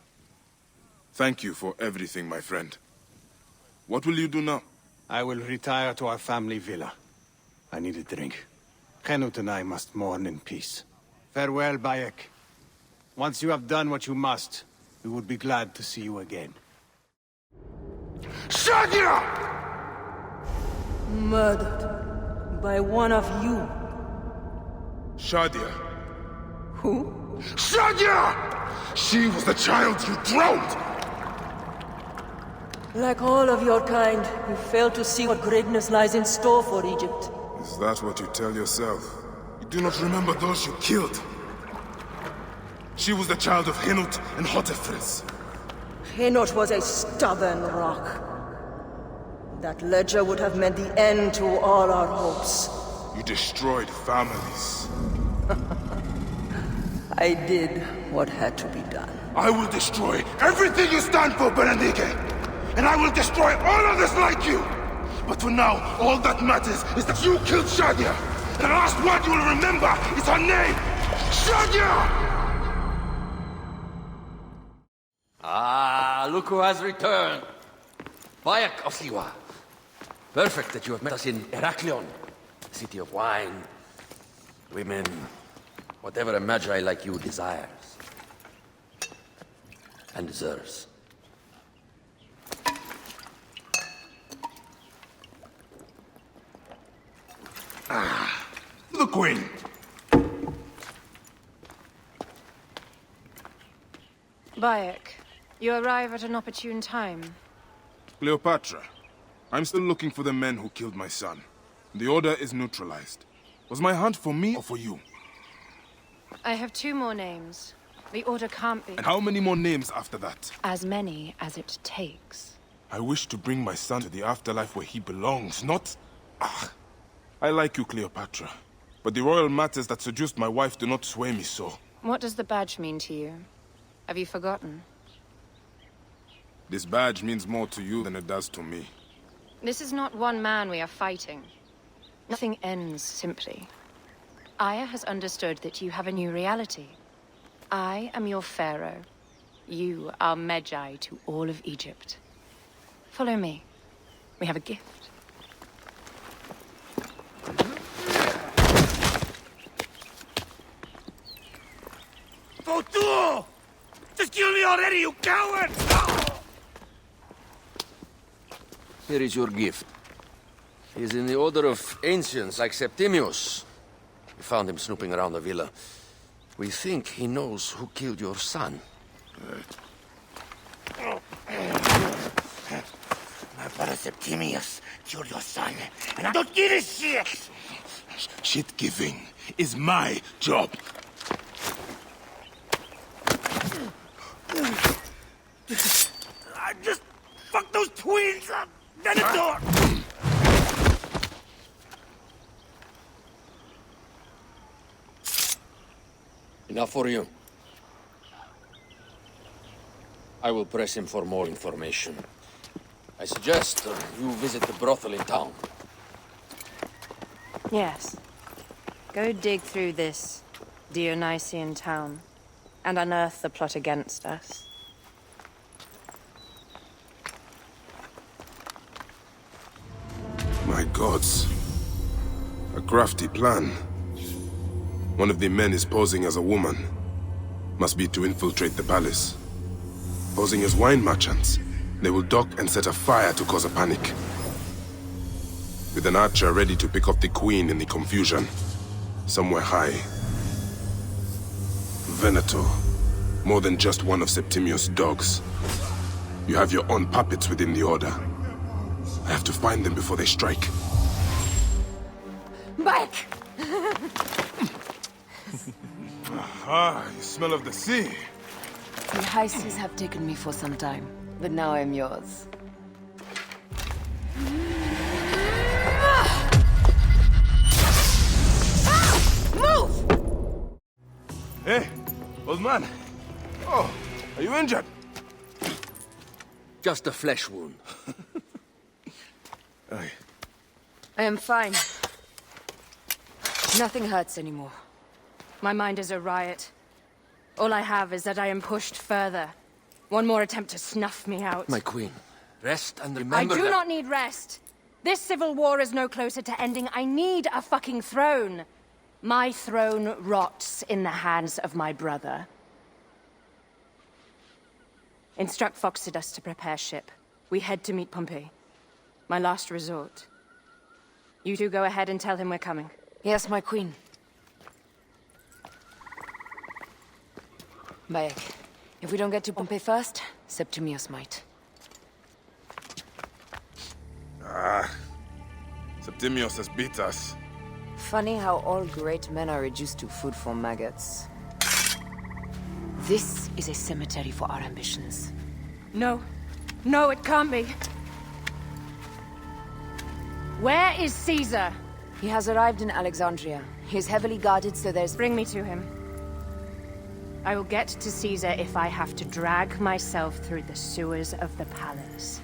Thank you for everything, my friend. What will you do now? I will retire to our family villa. I need a drink. Henut and I must mourn in peace. Farewell, Bayek. Once you have done what you must, we would be glad to see you again. Shadia! Murdered by one of you. Shadia. Who? Shadia! She was the child you drowned! Like all of your kind, you fail to see what greatness lies in store for Egypt. Is that what you tell yourself? You do not remember those you killed. She was the child of Henut and Hotefres. Henot was a stubborn rock. That ledger would have meant the end to all our hopes. You destroyed families. I did what had to be done. I will destroy everything you stand for, Berenike! And I will destroy all others like you! But for now, all that matters is that you killed Shadia! And the last word you will remember is her name! Shadia! Ah, look who has returned. Bayek of Siwa. Perfect that you have met us in Heraklion, the city of wine, women, whatever a magi like you desires and deserves. Ah, the Queen. Bayek, you arrive at an opportune time. Cleopatra, I'm still looking for the men who killed my son. The order is neutralized. Was my hunt for me or for you? I have 2 more names. The order can't be... And how many more names after that? As many as it takes. I wish to bring my son to the afterlife where he belongs, not... Ah, I like you, Cleopatra. But the royal matters that seduced my wife do not sway me so. What does the badge mean to you? Have you forgotten? This badge means more to you than it does to me. This is not one man we are fighting. Nothing ends simply. Aya has understood that you have a new reality. I am your pharaoh. You are Magi to all of Egypt. Follow me. We have a gift. Fotuo! Just kill me already, you coward! Here is your gift. He is in the order of ancients like Septimius. We found him snooping around the villa. We think he knows who killed your son. My brother Septimius killed your son, and I don't give a shit! Shit-giving is my job. I just fucked those twins up! Then the door! Enough for you. I will press him for more information. I suggest you visit the brothel in town. Yes. Go dig through this Dionysian town and unearth the plot against us. My gods. A crafty plan. One of the men is posing as a woman. Must be to infiltrate the palace. Posing as wine merchants, they will dock and set a fire to cause a panic. With an archer ready to pick off the queen in the confusion. Somewhere high. Venator. More than just one of Septimius' dogs. You have your own puppets within the order. I have to find them before they strike. Back! Ah, you smell of the sea. The high seas have taken me for some time, but now I'm yours. Hey, old man. Oh, are you injured? Just a flesh wound. Aye. I am fine. Nothing hurts anymore. My mind is a riot. All I have is that I am pushed further. One more attempt to snuff me out. My queen, rest and I remember do that... not need rest. This civil war is no closer to ending. I need a fucking throne. My throne rots in the hands of my brother. Instruct Phoxidus to prepare ship. We head to meet Pompey. My last resort. You two go ahead and tell him we're coming. Yes, my queen. Bayek, if we don't get to Pompey first, Septimius might. Ah, Septimius has beat us. Funny how all great men are reduced to food for maggots. This is a cemetery for our ambitions. No. No, it can't be. Where is Caesar? He has arrived in Alexandria. He is heavily guarded, so there's... Bring me to him. I will get to Caesar if I have to drag myself through the sewers of the palace.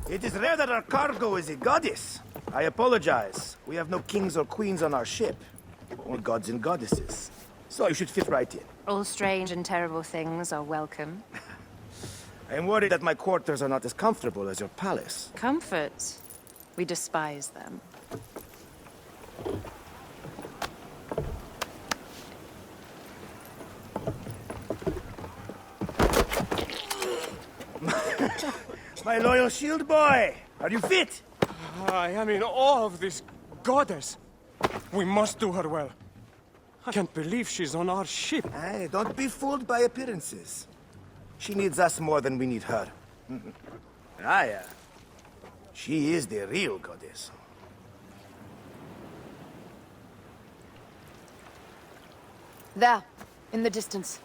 It is rare that our cargo is a goddess. I apologize. We have no kings or queens on our ship. Only gods and goddesses. So you should fit right in. All strange and terrible things are welcome. I am worried that my quarters are not as comfortable as your palace. Comfort. We despise them. My loyal shield boy! Are you fit? I am in awe of this goddess. We must do her well. I can't believe she's on our ship. Hey, don't be fooled by appearances. She needs us more than we need her. She is the real goddess. There, in the distance.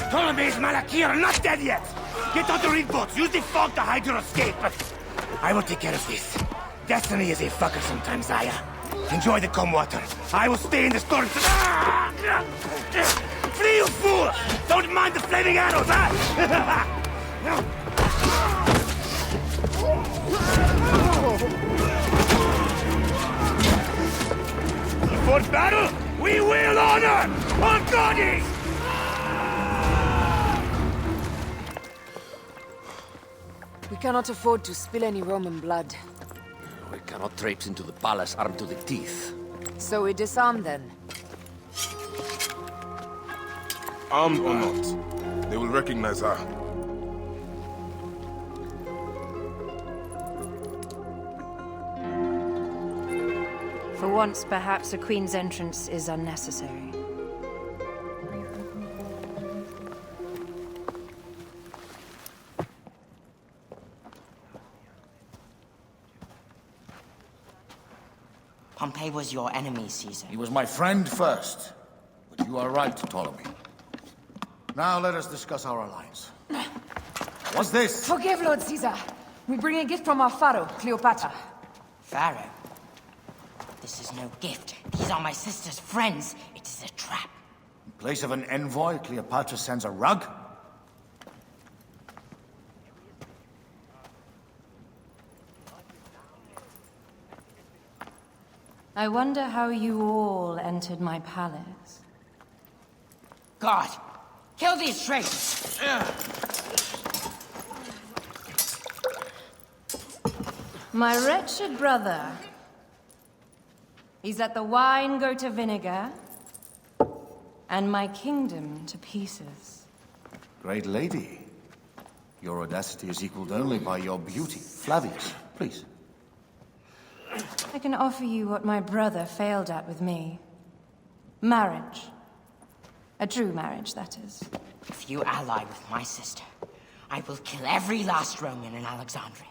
Ptolemy's Malaki are not dead yet! Get on the ring boats, use the fog to hide your escape! I will take care of this. Destiny is a fucker sometimes, Aya. Enjoy the calm water. I will stay in the storm. Flee, you fool! Don't mind the flaming arrows, huh? Before battle, we will honor our goddess! We cannot afford to spill any Roman blood. We cannot traipse into the palace armed to the teeth. So we disarm then. Armed or not, they will recognize her. For once, perhaps a queen's entrance is unnecessary. Pompey was your enemy, Caesar. He was my friend first. But you are right, Ptolemy. Now let us discuss our alliance. What's this? Forgive, Lord Caesar. We bring a gift from our pharaoh, Cleopatra. Pharaoh? This is no gift. These are my sister's friends. It is a trap. In place of an envoy, Cleopatra sends a rug? I wonder how you all entered my palace. God! Kill these traitors! My wretched brother. He's let the wine go to vinegar, and my kingdom to pieces. Great lady. Your audacity is equaled only by your beauty. Flavius, please. I can offer you what my brother failed at with me. Marriage. A true marriage, that is. If you ally with my sister, I will kill every last Roman in Alexandria.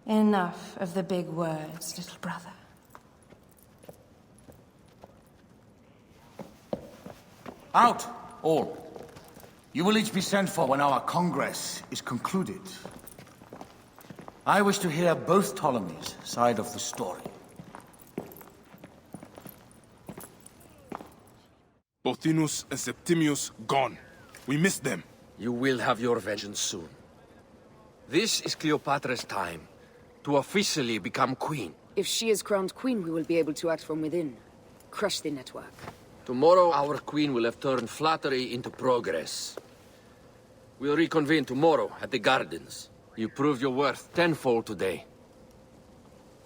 Enough of the big words, little brother. Out, all. You will each be sent for when our congress is concluded. I wish to hear both Ptolemies' side of the story. Pothinus and Septimius gone. We missed them. You will have your vengeance soon. This is Cleopatra's time to officially become queen. If she is crowned queen, we will be able to act from within. Crush the network. Tomorrow, our queen will have turned flattery into progress. We'll reconvene tomorrow at the gardens. You proved your worth tenfold today.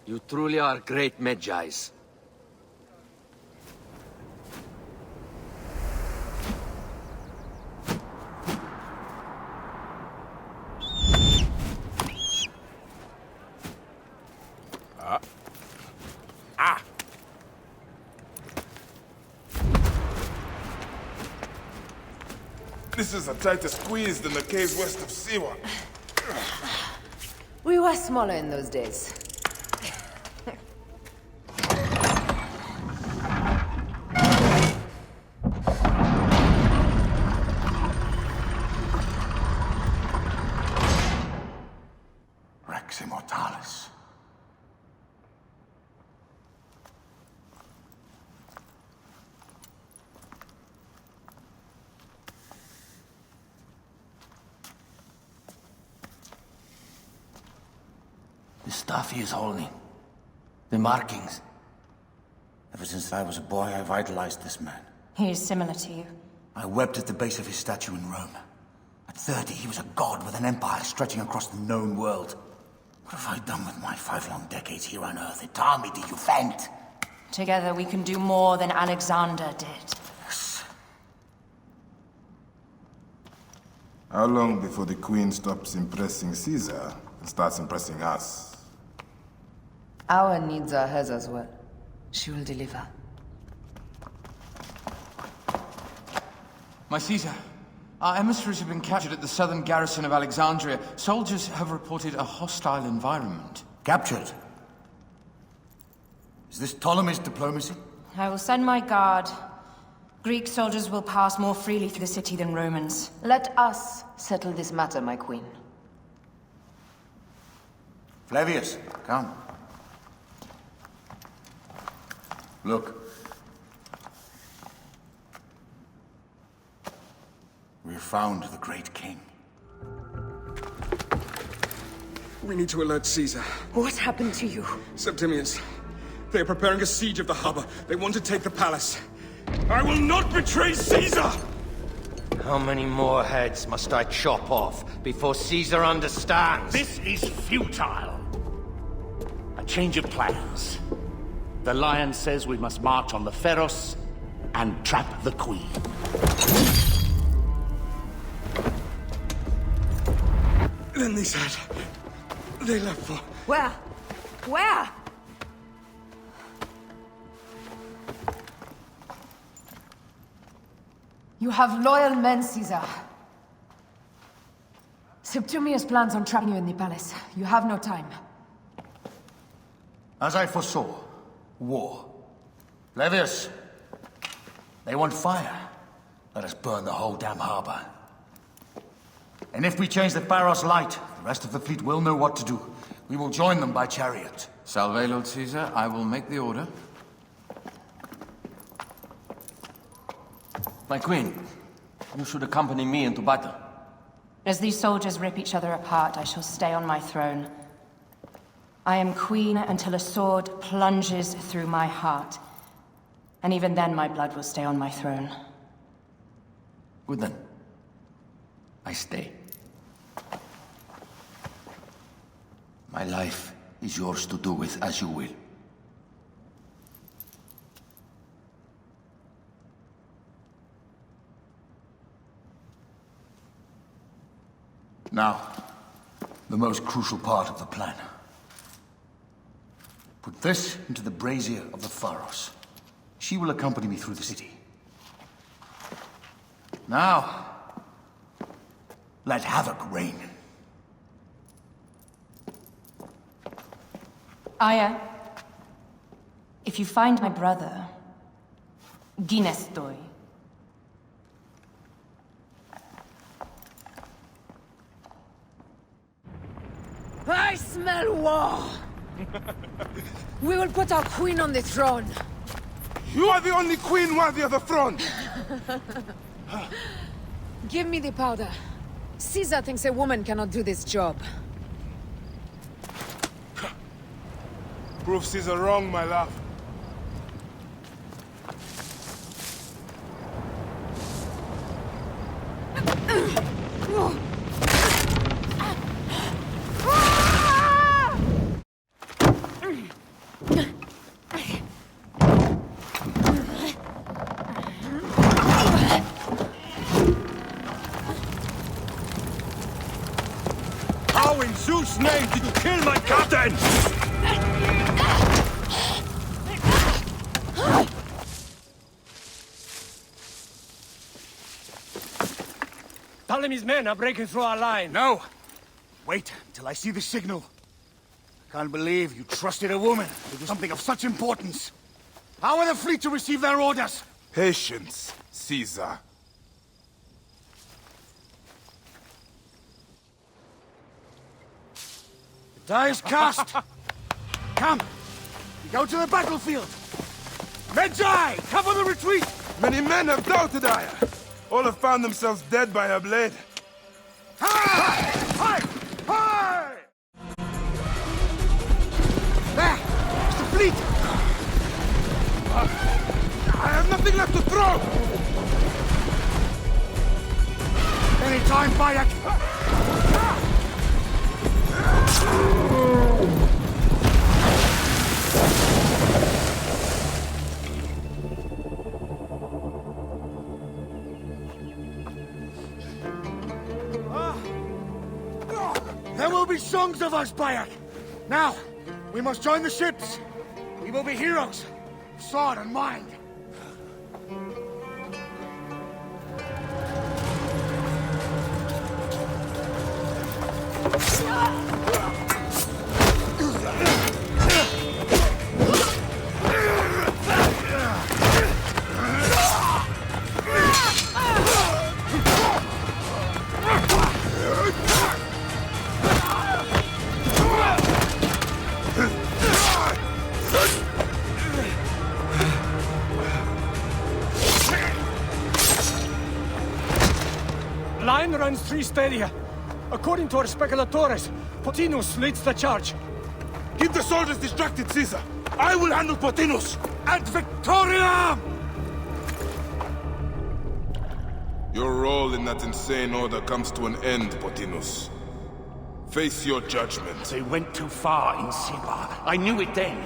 You truly are great Medjais. This is a tighter squeeze than the caves west of Siwa. We were smaller in those days. Rex Immortalis. The stuff he is holding. The markings. Ever since I was a boy, I've idolized this man. He is similar to you. I wept at the base of his statue in Rome. At 30, he was a god with an empire stretching across the known world. What have I done with my 5 long decades here on Earth? It taught me to defend. Together we can do more than Alexander did. How long before the Queen stops impressing Caesar and starts impressing us? Our needs are hers as well. She will deliver. My Caesar, our emissaries have been captured at the southern garrison of Alexandria. Soldiers have reported a hostile environment. Captured? Is this Ptolemy's diplomacy? I will send my guard. Greek soldiers will pass more freely through the city than Romans. Let us settle this matter, my queen. Flavius, come. Look. We have found the great king. We need to alert Caesar. What happened to you? Septimius. They are preparing a siege of the harbor. They want to take the palace. I will not betray Caesar! How many more heads must I chop off before Caesar understands? This is futile. A change of plans. The Lion says we must march on the Pharos and trap the Queen. Then they said... they left for... Where? Where? You have loyal men, Caesar. Septimius plans on trapping you in the palace. You have no time. As I foresaw, war. Flavius, they want fire. Let us burn the whole damn harbor. And if we change the Pharos light, the rest of the fleet will know what to do. We will join them by chariot. Salve, Lord Caesar. I will make the order. My queen, you should accompany me into battle. As these soldiers rip each other apart, I shall stay on my throne. I am queen until a sword plunges through my heart. And even then my blood will stay on my throne. Good then. I stay. My life is yours to do with as you will. Now, the most crucial part of the plan. This into the brazier of the Pharos. She will accompany me through the city. Now, let havoc reign. Aya, if you find my brother, Ginestoy. I smell war! We will put our queen on the throne. You are the only queen worthy of the throne! Give me the powder. Caesar thinks a woman cannot do this job. Prove Caesar wrong, my love. How in Zeus' name did you kill my captain? Ptolemy's men are breaking through our line. No! Wait until I see the signal. Can't believe you trusted a woman to do something of such importance. How are the fleet to receive their orders? Patience, Caesar. The die is cast. Come, we go to the battlefield. Medjay, cover the retreat! Many men have doubted Aya. All have found themselves dead by her blade. Hi! Hi! Hi! There! It's the fleet! I have nothing left to throw! Any time, Bayek! There will be songs of us, Bayek! Now, we must join the ships! We will be heroes! Sword and mind! Line runs 3 stadia. According to our speculatores, Potinus leads the charge. Keep the soldiers distracted, Caesar. I will handle Potinus. Ad Victoriam! Your role in that insane order comes to an end, Potinus. Face your judgment. They went too far in Siwa. I knew it then.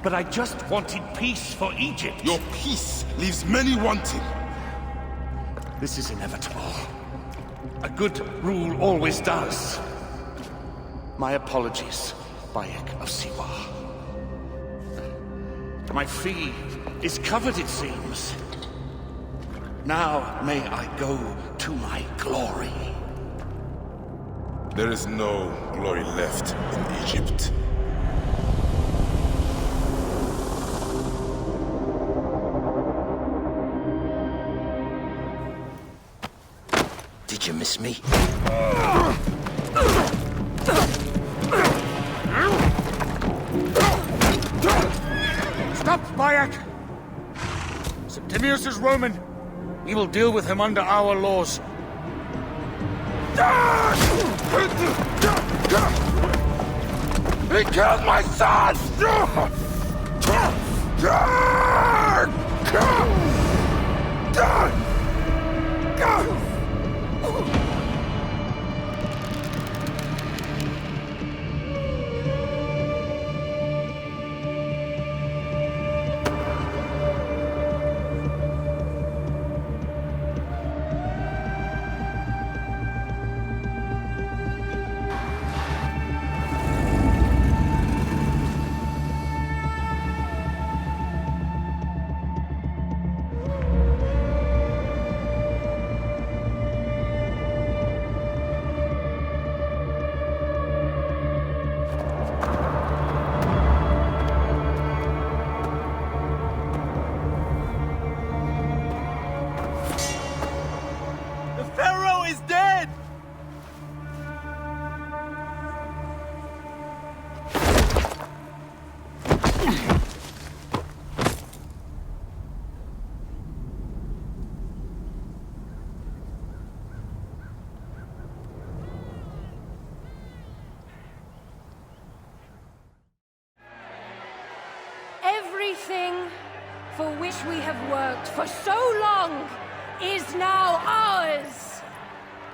But I just wanted peace for Egypt. Your peace leaves many wanting. This is inevitable. A good rule always does. My apologies, Bayek of Siwa. My fee is covered, it seems. Now may I go to my glory. There is no glory left in Egypt. Did you miss me? Stop, Bayek! Septimius is Roman. We will deal with him under our laws. He killed my son! Everything for which we have worked for so long is now ours.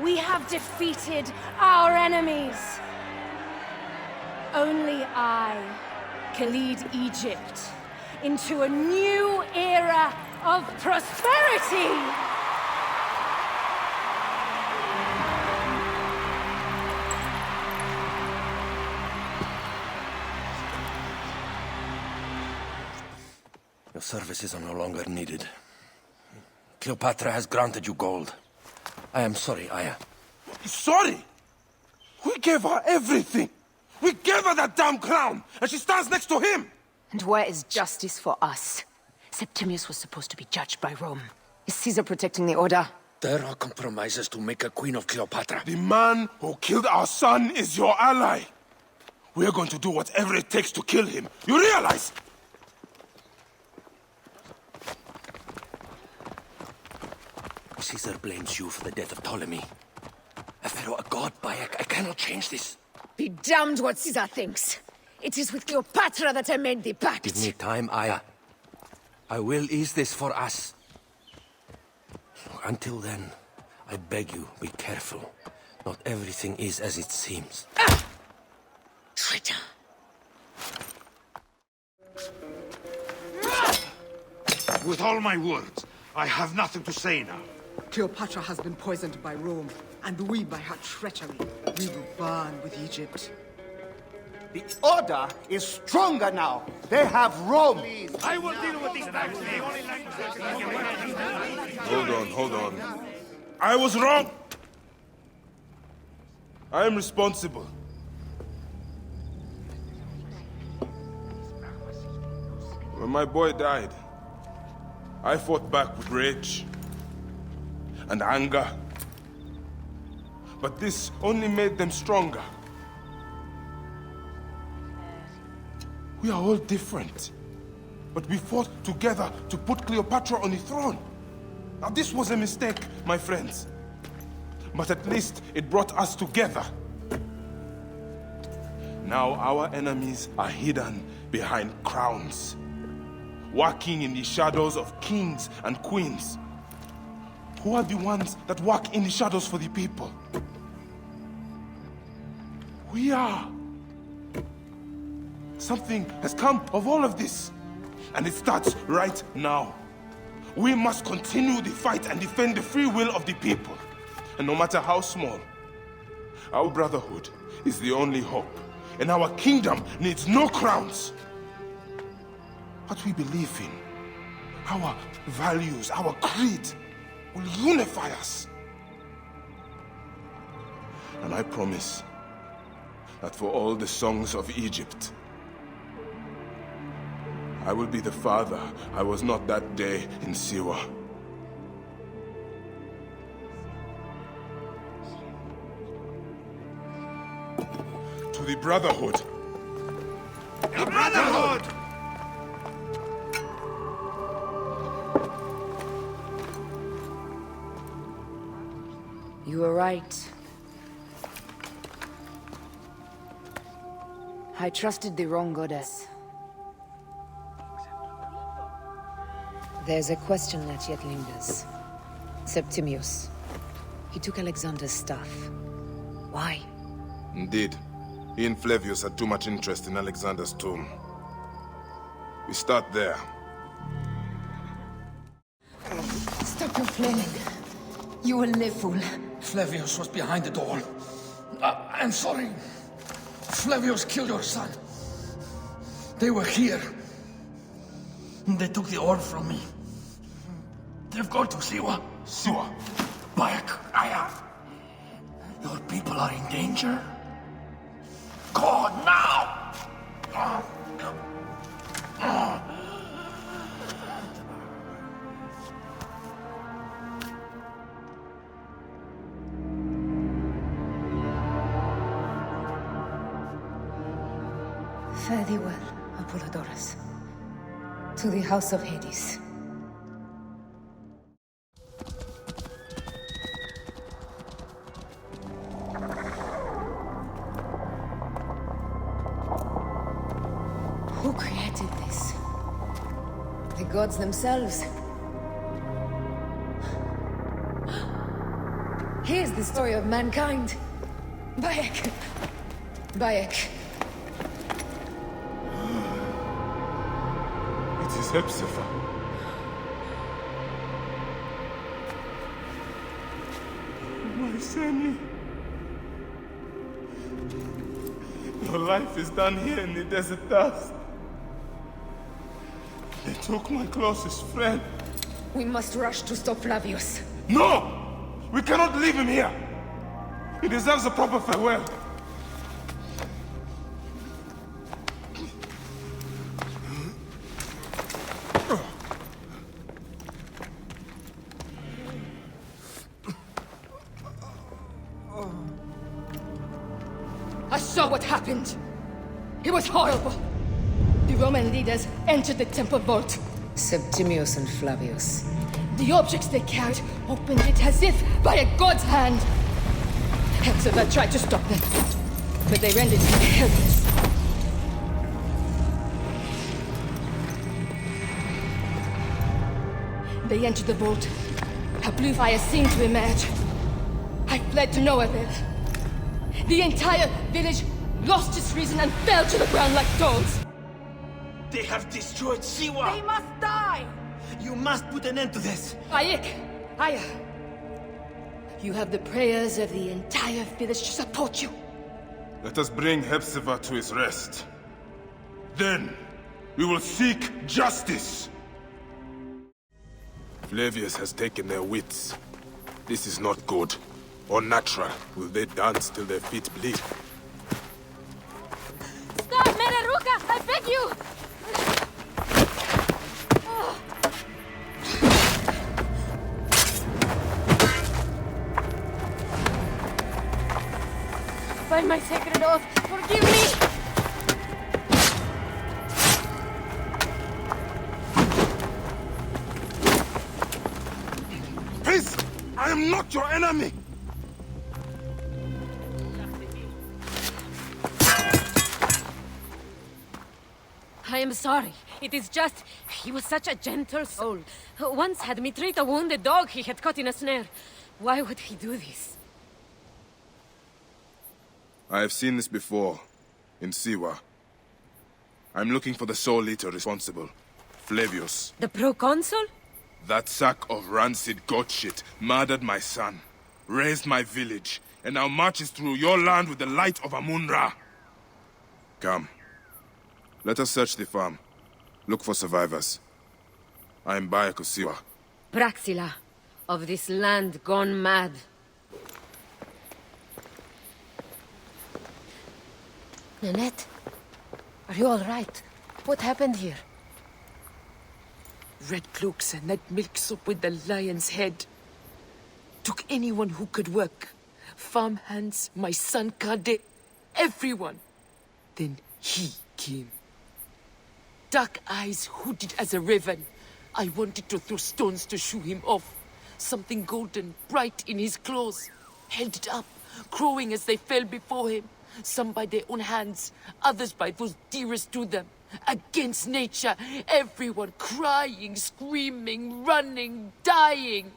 We have defeated our enemies. Only I can lead Egypt into a new era of prosperity. Your services are no longer needed. Cleopatra has granted you gold. I am sorry, Aya. Sorry? We gave her everything. We gave her that damn crown, and she stands next to him. And where is justice for us? Septimius was supposed to be judged by Rome. Is Caesar protecting the Order? There are compromises to make a queen of Cleopatra. The man who killed our son is your ally. We're going to do whatever it takes to kill him. You realize? Caesar blames you for the death of Ptolemy. A pharaoh, a god, Bayek. I cannot change this. Be damned what Caesar thinks. It is with Cleopatra that I made the pact. Give me time, Aya. I will ease this for us. Until then, I beg you, be careful. Not everything is as it seems. Ah! Traitor! With all my words, I have nothing to say now. Cleopatra has been poisoned by Rome, and we by her treachery. We will burn with Egypt. The Order is stronger now. They have Rome. I will deal with these Hold on. I was wrong. I am responsible. When my boy died, I fought back with rage and anger. But this only made them stronger. We are all different. But we fought together to put Cleopatra on the throne. Now this was a mistake, my friends. But at least it brought us together. Now our enemies are hidden behind crowns, walking in the shadows of kings and queens. Who are the ones that walk in the shadows for the people? We are. Something has come of all of this, and it starts right now. We must continue the fight and defend the free will of the people. And no matter how small, our brotherhood is the only hope, and our kingdom needs no crowns. What we believe in, our values, our creed, will unify us. And I promise that for all the songs of Egypt, I will be the father I was not that day in Siwa. To the Brotherhood. The Brotherhood! You were right. I trusted the wrong goddess. There's a question that yet lingers. Septimius. He took Alexander's staff. Why? Indeed. He and Flavius had too much interest in Alexander's tomb. We start there. Stop your flailing. You will live, fool. Flavius was behind the door. I'm sorry. Flavius killed your son. They were here. They took the orb from me. They've gone to Siwa. Siwa? Bayek, Aya. Your people are in danger. Go now! Fare thee well, Apollodorus. To the House of Hades. Who created this? The gods themselves. Here's the story of mankind. Bayek. Bayek. It is Hepzibah. My Sammy. Your life is done here in the desert dust. They took my closest friend. We must rush to stop Flavius. No! We cannot leave him here! He deserves a proper farewell. I saw what happened. It was horrible. The Roman leaders entered the temple vault. Septimius and Flavius. The objects they carried opened it as if by a god's hand. Hepzibah tried to stop them, but they rendered him helpless. They entered the vault. A blue fire seemed to emerge. I fled to no avail. The entire village lost its reason and fell to the ground like dogs. They have destroyed Siwa! They must die! You must put an end to this! Bayek! Aya! You have the prayers of the entire village to support you. Let us bring Hepzibah to his rest. Then, we will seek justice! Flavius has taken their wits. This is not good. Or natural. Will they dance till their feet bleed? Stop, Meneruka! I beg you! By my sacred oath, forgive me! Peace! I am not your enemy! I am sorry. It is just... he was such a gentle soul. Once had me treat a wounded dog he had caught in a snare. Why would he do this? I have seen this before. In Siwa. I'm looking for the sole eater responsible. Flavius. The proconsul? That sack of rancid goat shit murdered my son, raised my village, and now marches through your land with the light of Amun-Ra. Come. Let us search the farm. Look for survivors. I am Bayek of Siwa. Praxila, of this land gone mad. Nanette, are you all right? What happened here? Red cloaks and that milksop with the lion's head. Took anyone who could work. Farm hands, my son Kade, everyone. Then he came. Dark eyes hooded as a raven. I wanted to throw stones to shoo him off. Something golden, bright in his claws. Held it up, crowing as they fell before him. Some by their own hands, others by those dearest to them. Against nature, everyone crying, screaming, running, dying.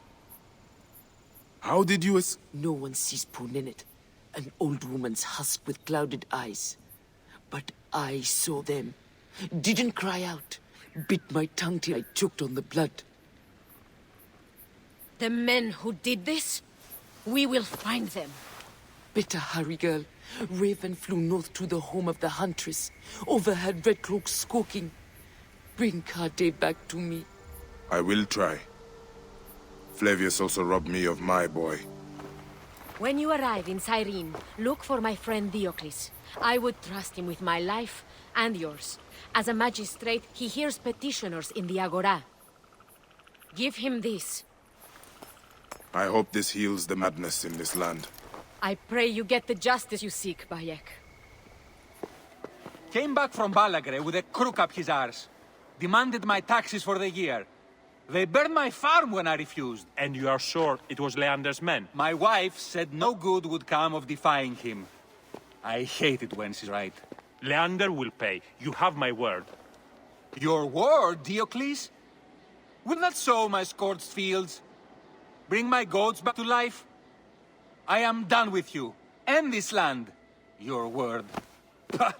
How did you No one sees poor Ninette, an old woman's husk with clouded eyes. But I saw them. Didn't cry out. Bit my tongue till I choked on the blood. The men who did this? We will find them. Better hurry, girl. Raven flew north to the home of the huntress. Overheard Red Cloaks squawking. Bring Kade back to me. I will try. Flavius also robbed me of my boy. When you arrive in Cyrene, look for my friend Diocles. I would trust him with my life and yours. As a magistrate, he hears petitioners in the Agora. Give him this. I hope this heals the madness in this land. I pray you get the justice you seek, Bayek. Came back from Balagre with a crook up his arse. Demanded my taxes for the year. They burned my farm when I refused. And you are sure it was Leander's men? My wife said no good would come of defying him. I hate it when she's right. Leander will pay. You have my word. Your word, Diocles? Will that sow my scorched fields? Bring my goats back to life? I am done with you, and this land. Your word. Pah!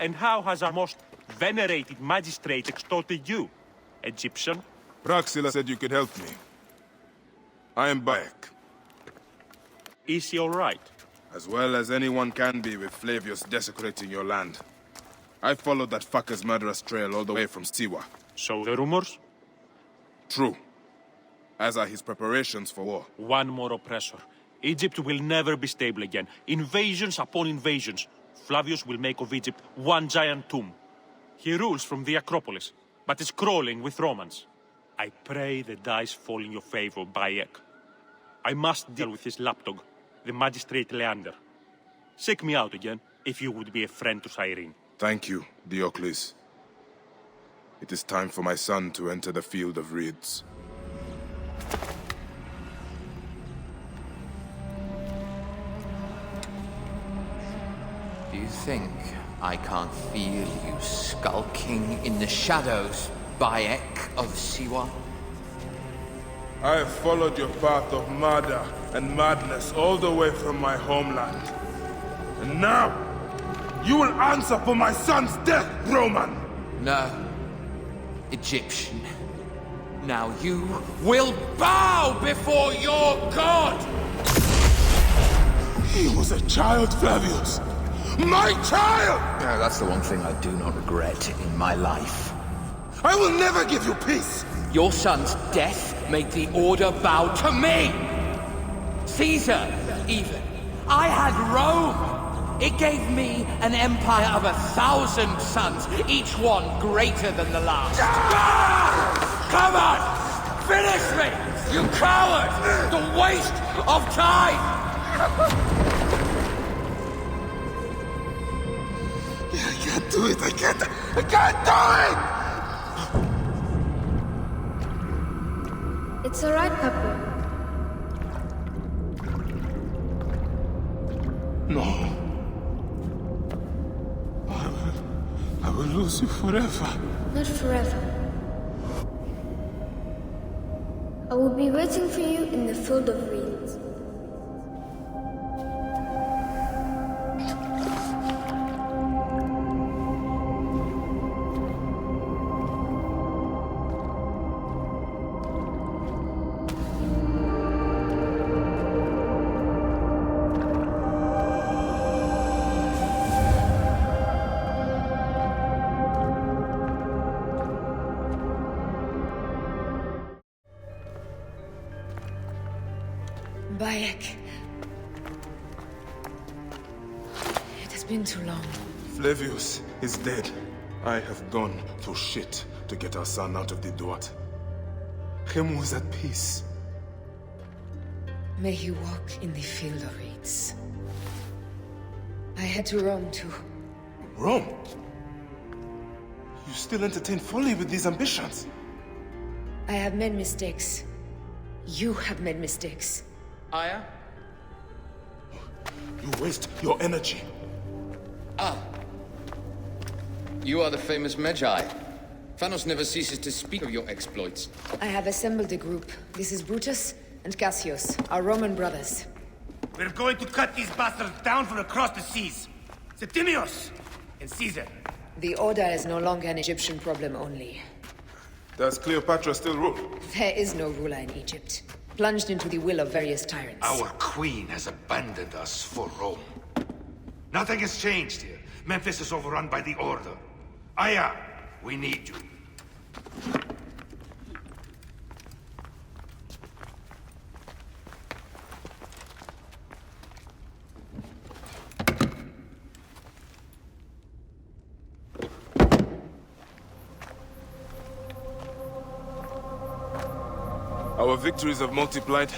And how has our most venerated magistrate extorted you, Egyptian? Praxila said you could help me. I am Bayek. Is he all right? As well as anyone can be with Flavius desecrating your land. I followed that fucker's murderous trail all the way from Siwa. So the rumors? True. As are his preparations for war. One more oppressor. Egypt will never be stable again. Invasions upon invasions. Flavius will make of Egypt one giant tomb. He rules from the Acropolis, but is crawling with Romans. I pray the dice fall in your favor, Bayek. I must deal with his lapdog, the magistrate Leander. Seek me out again, if you would be a friend to Cyrene. Thank you, Diocles. It is time for my son to enter the field of reeds. Do you think I can't feel you skulking in the shadows, Bayek of Siwa? I have followed your path of murder and madness all the way from my homeland. And now, you will answer for my son's death, Roman! No. Egyptian. Now you will bow before your god! He was a child, Flavius! My child! Yeah, that's the one thing I do not regret in my life. I will never give you peace! Your son's death made the Order bow to me! Caesar, even. I had Rome! It gave me an empire of 1,000 sons, each one greater than the last. Come on! Finish me! You coward! The waste of time! I can't do it! I can't do it! It's alright, Papa. No. I will lose you forever. Not forever. I will be waiting for you in the field of reeds. Bayek. It has been too long. Flavius is dead. I have gone through shit to get our son out of the Duat. Hemu is at peace. May he walk in the field of reeds. I head to Rome too. Rome? You still entertain folly with these ambitions? I have made mistakes. You have made mistakes. Aya? You waste your energy. Ah. You are the famous Magi. Thanos never ceases to speak of your exploits. I have assembled a group. This is Brutus and Cassius, our Roman brothers. We're going to cut these bastards down from across the seas. Septimius and Caesar. The Order is no longer an Egyptian problem only. Does Cleopatra still rule? There is no ruler in Egypt. Plunged into the will of various tyrants. Our queen has abandoned us for Rome. Nothing has changed here. Memphis is overrun by the Order. Aya, we need you. Our victories have multiplied,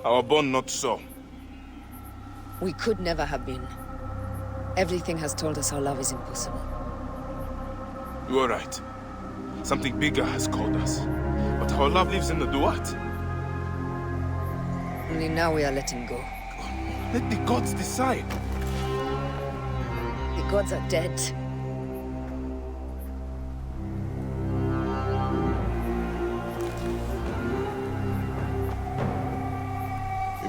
our bond not so. We could never have been. Everything has told us our love is impossible. You are right. Something bigger has called us. But our love lives in the Duat. Only now we are letting go. Let the gods decide. The gods are dead.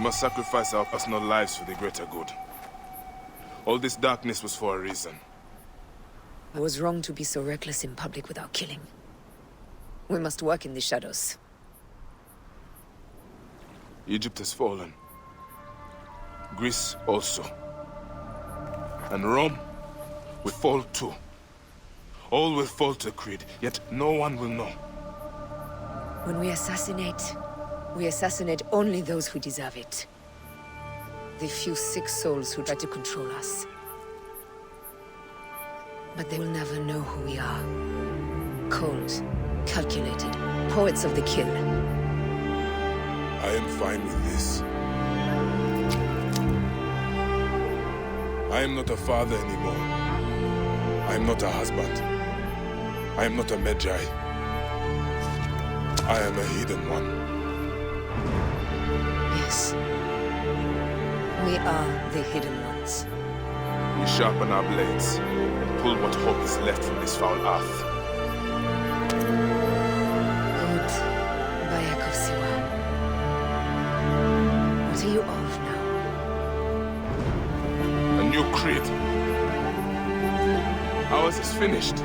must sacrifice our personal lives for the greater good. All this darkness was for a reason. I was wrong to be so reckless in public without killing. We must work in the shadows. Egypt has fallen. Greece also. And Rome will fall too. All will fall to creed, yet no one will know. When we assassinate only those who deserve it. The few sick souls who try to control us. But they will never know who we are. Cold, calculated, poets of the kill. I am fine with this. I am not a father anymore. I am not a husband. I am not a Magi. I am a hidden one. Yes. We are the hidden ones. We sharpen our blades and pull what hope is left from this foul earth. Good. Bayek of Siwa. What are you of now? A new creed. Ours is finished.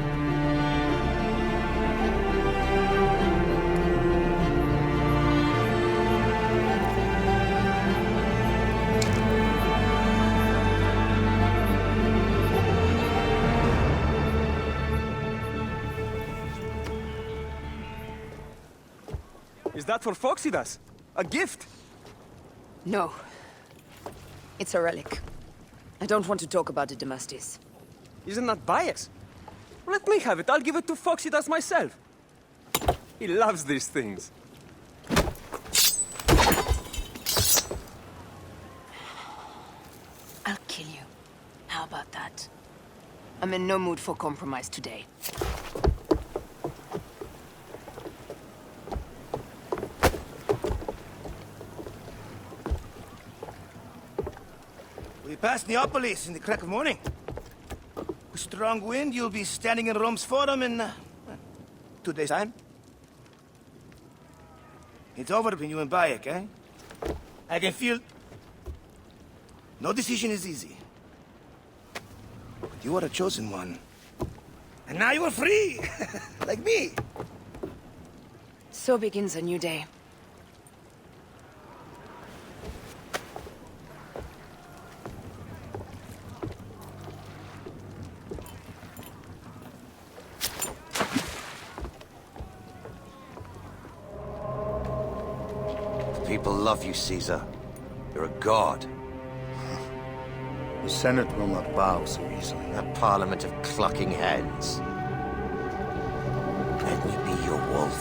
Is that for Phoxidas? A gift? No. It's a relic. I don't want to talk about it, Damastis. Isn't that Bayek's? Let me have it. I'll give it to Phoxidas myself. He loves these things. I'll kill you. How about that? I'm in no mood for compromise today. We passed Neapolis in the crack of morning. With strong wind, you'll be standing in Rome's forum in 2 days' time. It's over between you and Bayek, eh? I can feel... No decision is easy. But you are a chosen one. And now you are free! Like me! So begins a new day. People love you, Caesar. You're a god. The Senate will not bow so easily. A parliament of clucking hens. Let me be your wolf.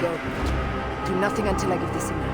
Go. Do nothing until I give the signal.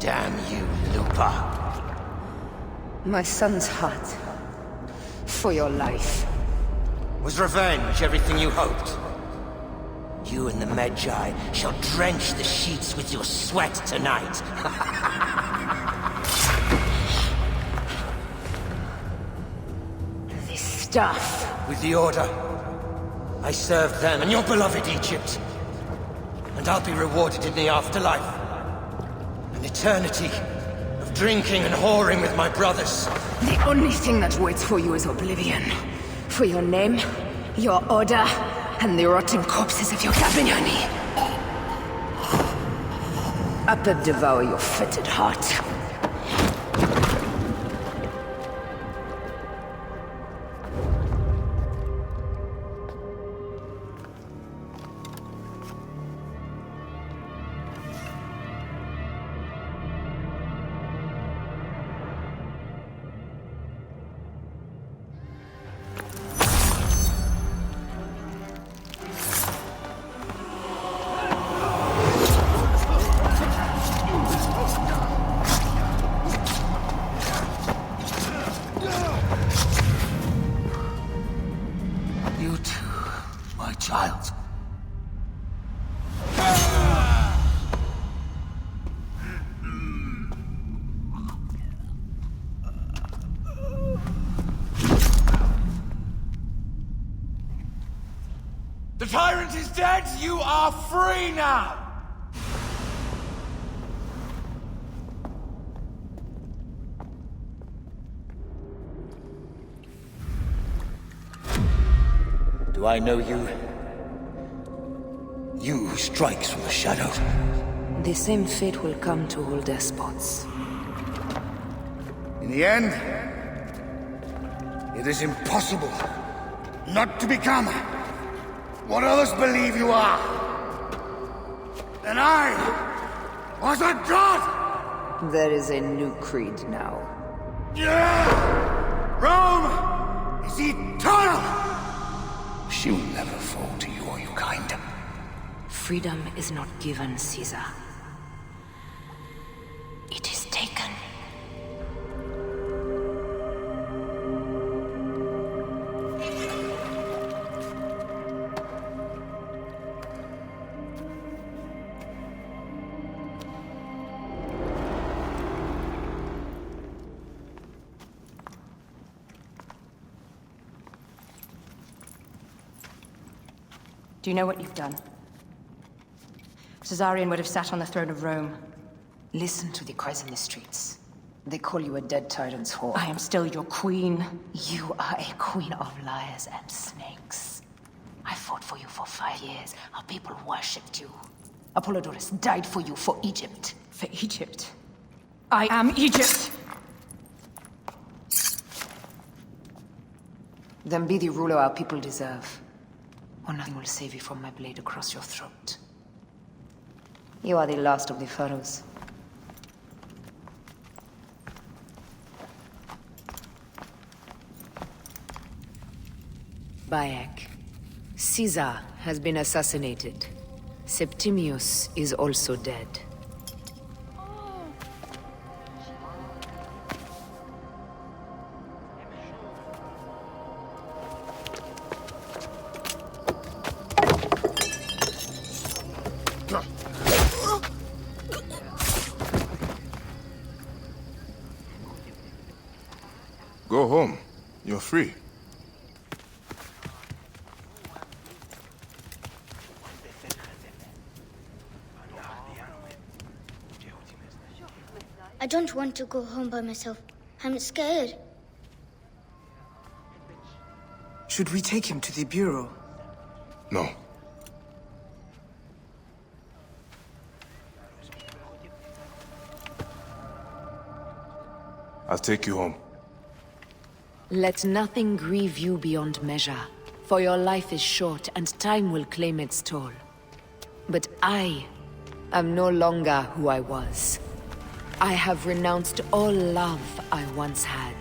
Damn you, Lupa. My son's heart. For your life. Was revenge everything you hoped? You and the Magi shall drench the sheets with your sweat tonight. This stuff. With the Order, I served them and your beloved Egypt. And I'll be rewarded in the afterlife. An eternity of drinking and whoring with my brothers. The only thing that waits for you is oblivion. For your name, your order, and the rotting corpses of your Gabignani. Upper devour your fetid heart. my child. The tyrant is dead! You are free now! Do I know you? You who strikes from the shadows. The same fate will come to all despots. In the end, it is impossible not to become what others believe you are. And I was a god! There is a new creed now. Rome is eternal! She will never fall to you or your kind. Freedom is not given, Caesar. It is taken. Do you know what you've done? Caesarion would have sat on the throne of Rome. Listen to the cries in the streets. They call you a dead tyrant's whore. I am still your queen. You are a queen of liars and snakes. I fought for you for 5 years. Our people worshipped you. Apollodorus died for you, for Egypt. For Egypt? I am Egypt! Then be the ruler our people deserve. Or nothing will save you from my blade across your throat. You are the last of the pharaohs. Bayek. Caesar has been assassinated. Septimius is also dead. Go home. You're free. I don't want to go home by myself. I'm scared. Should we take him to the Bureau? No. I'll take you home. Let nothing grieve you beyond measure, for your life is short and time will claim its toll. But I am no longer who I was. I have renounced all love I once had.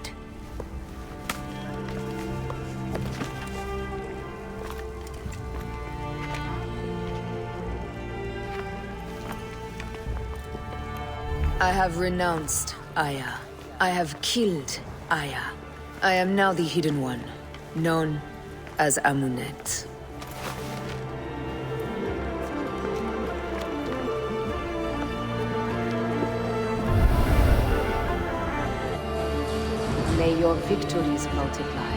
I have renounced Aya. I have killed Aya. I am now the Hidden One, known as Amunet. May your victories multiply.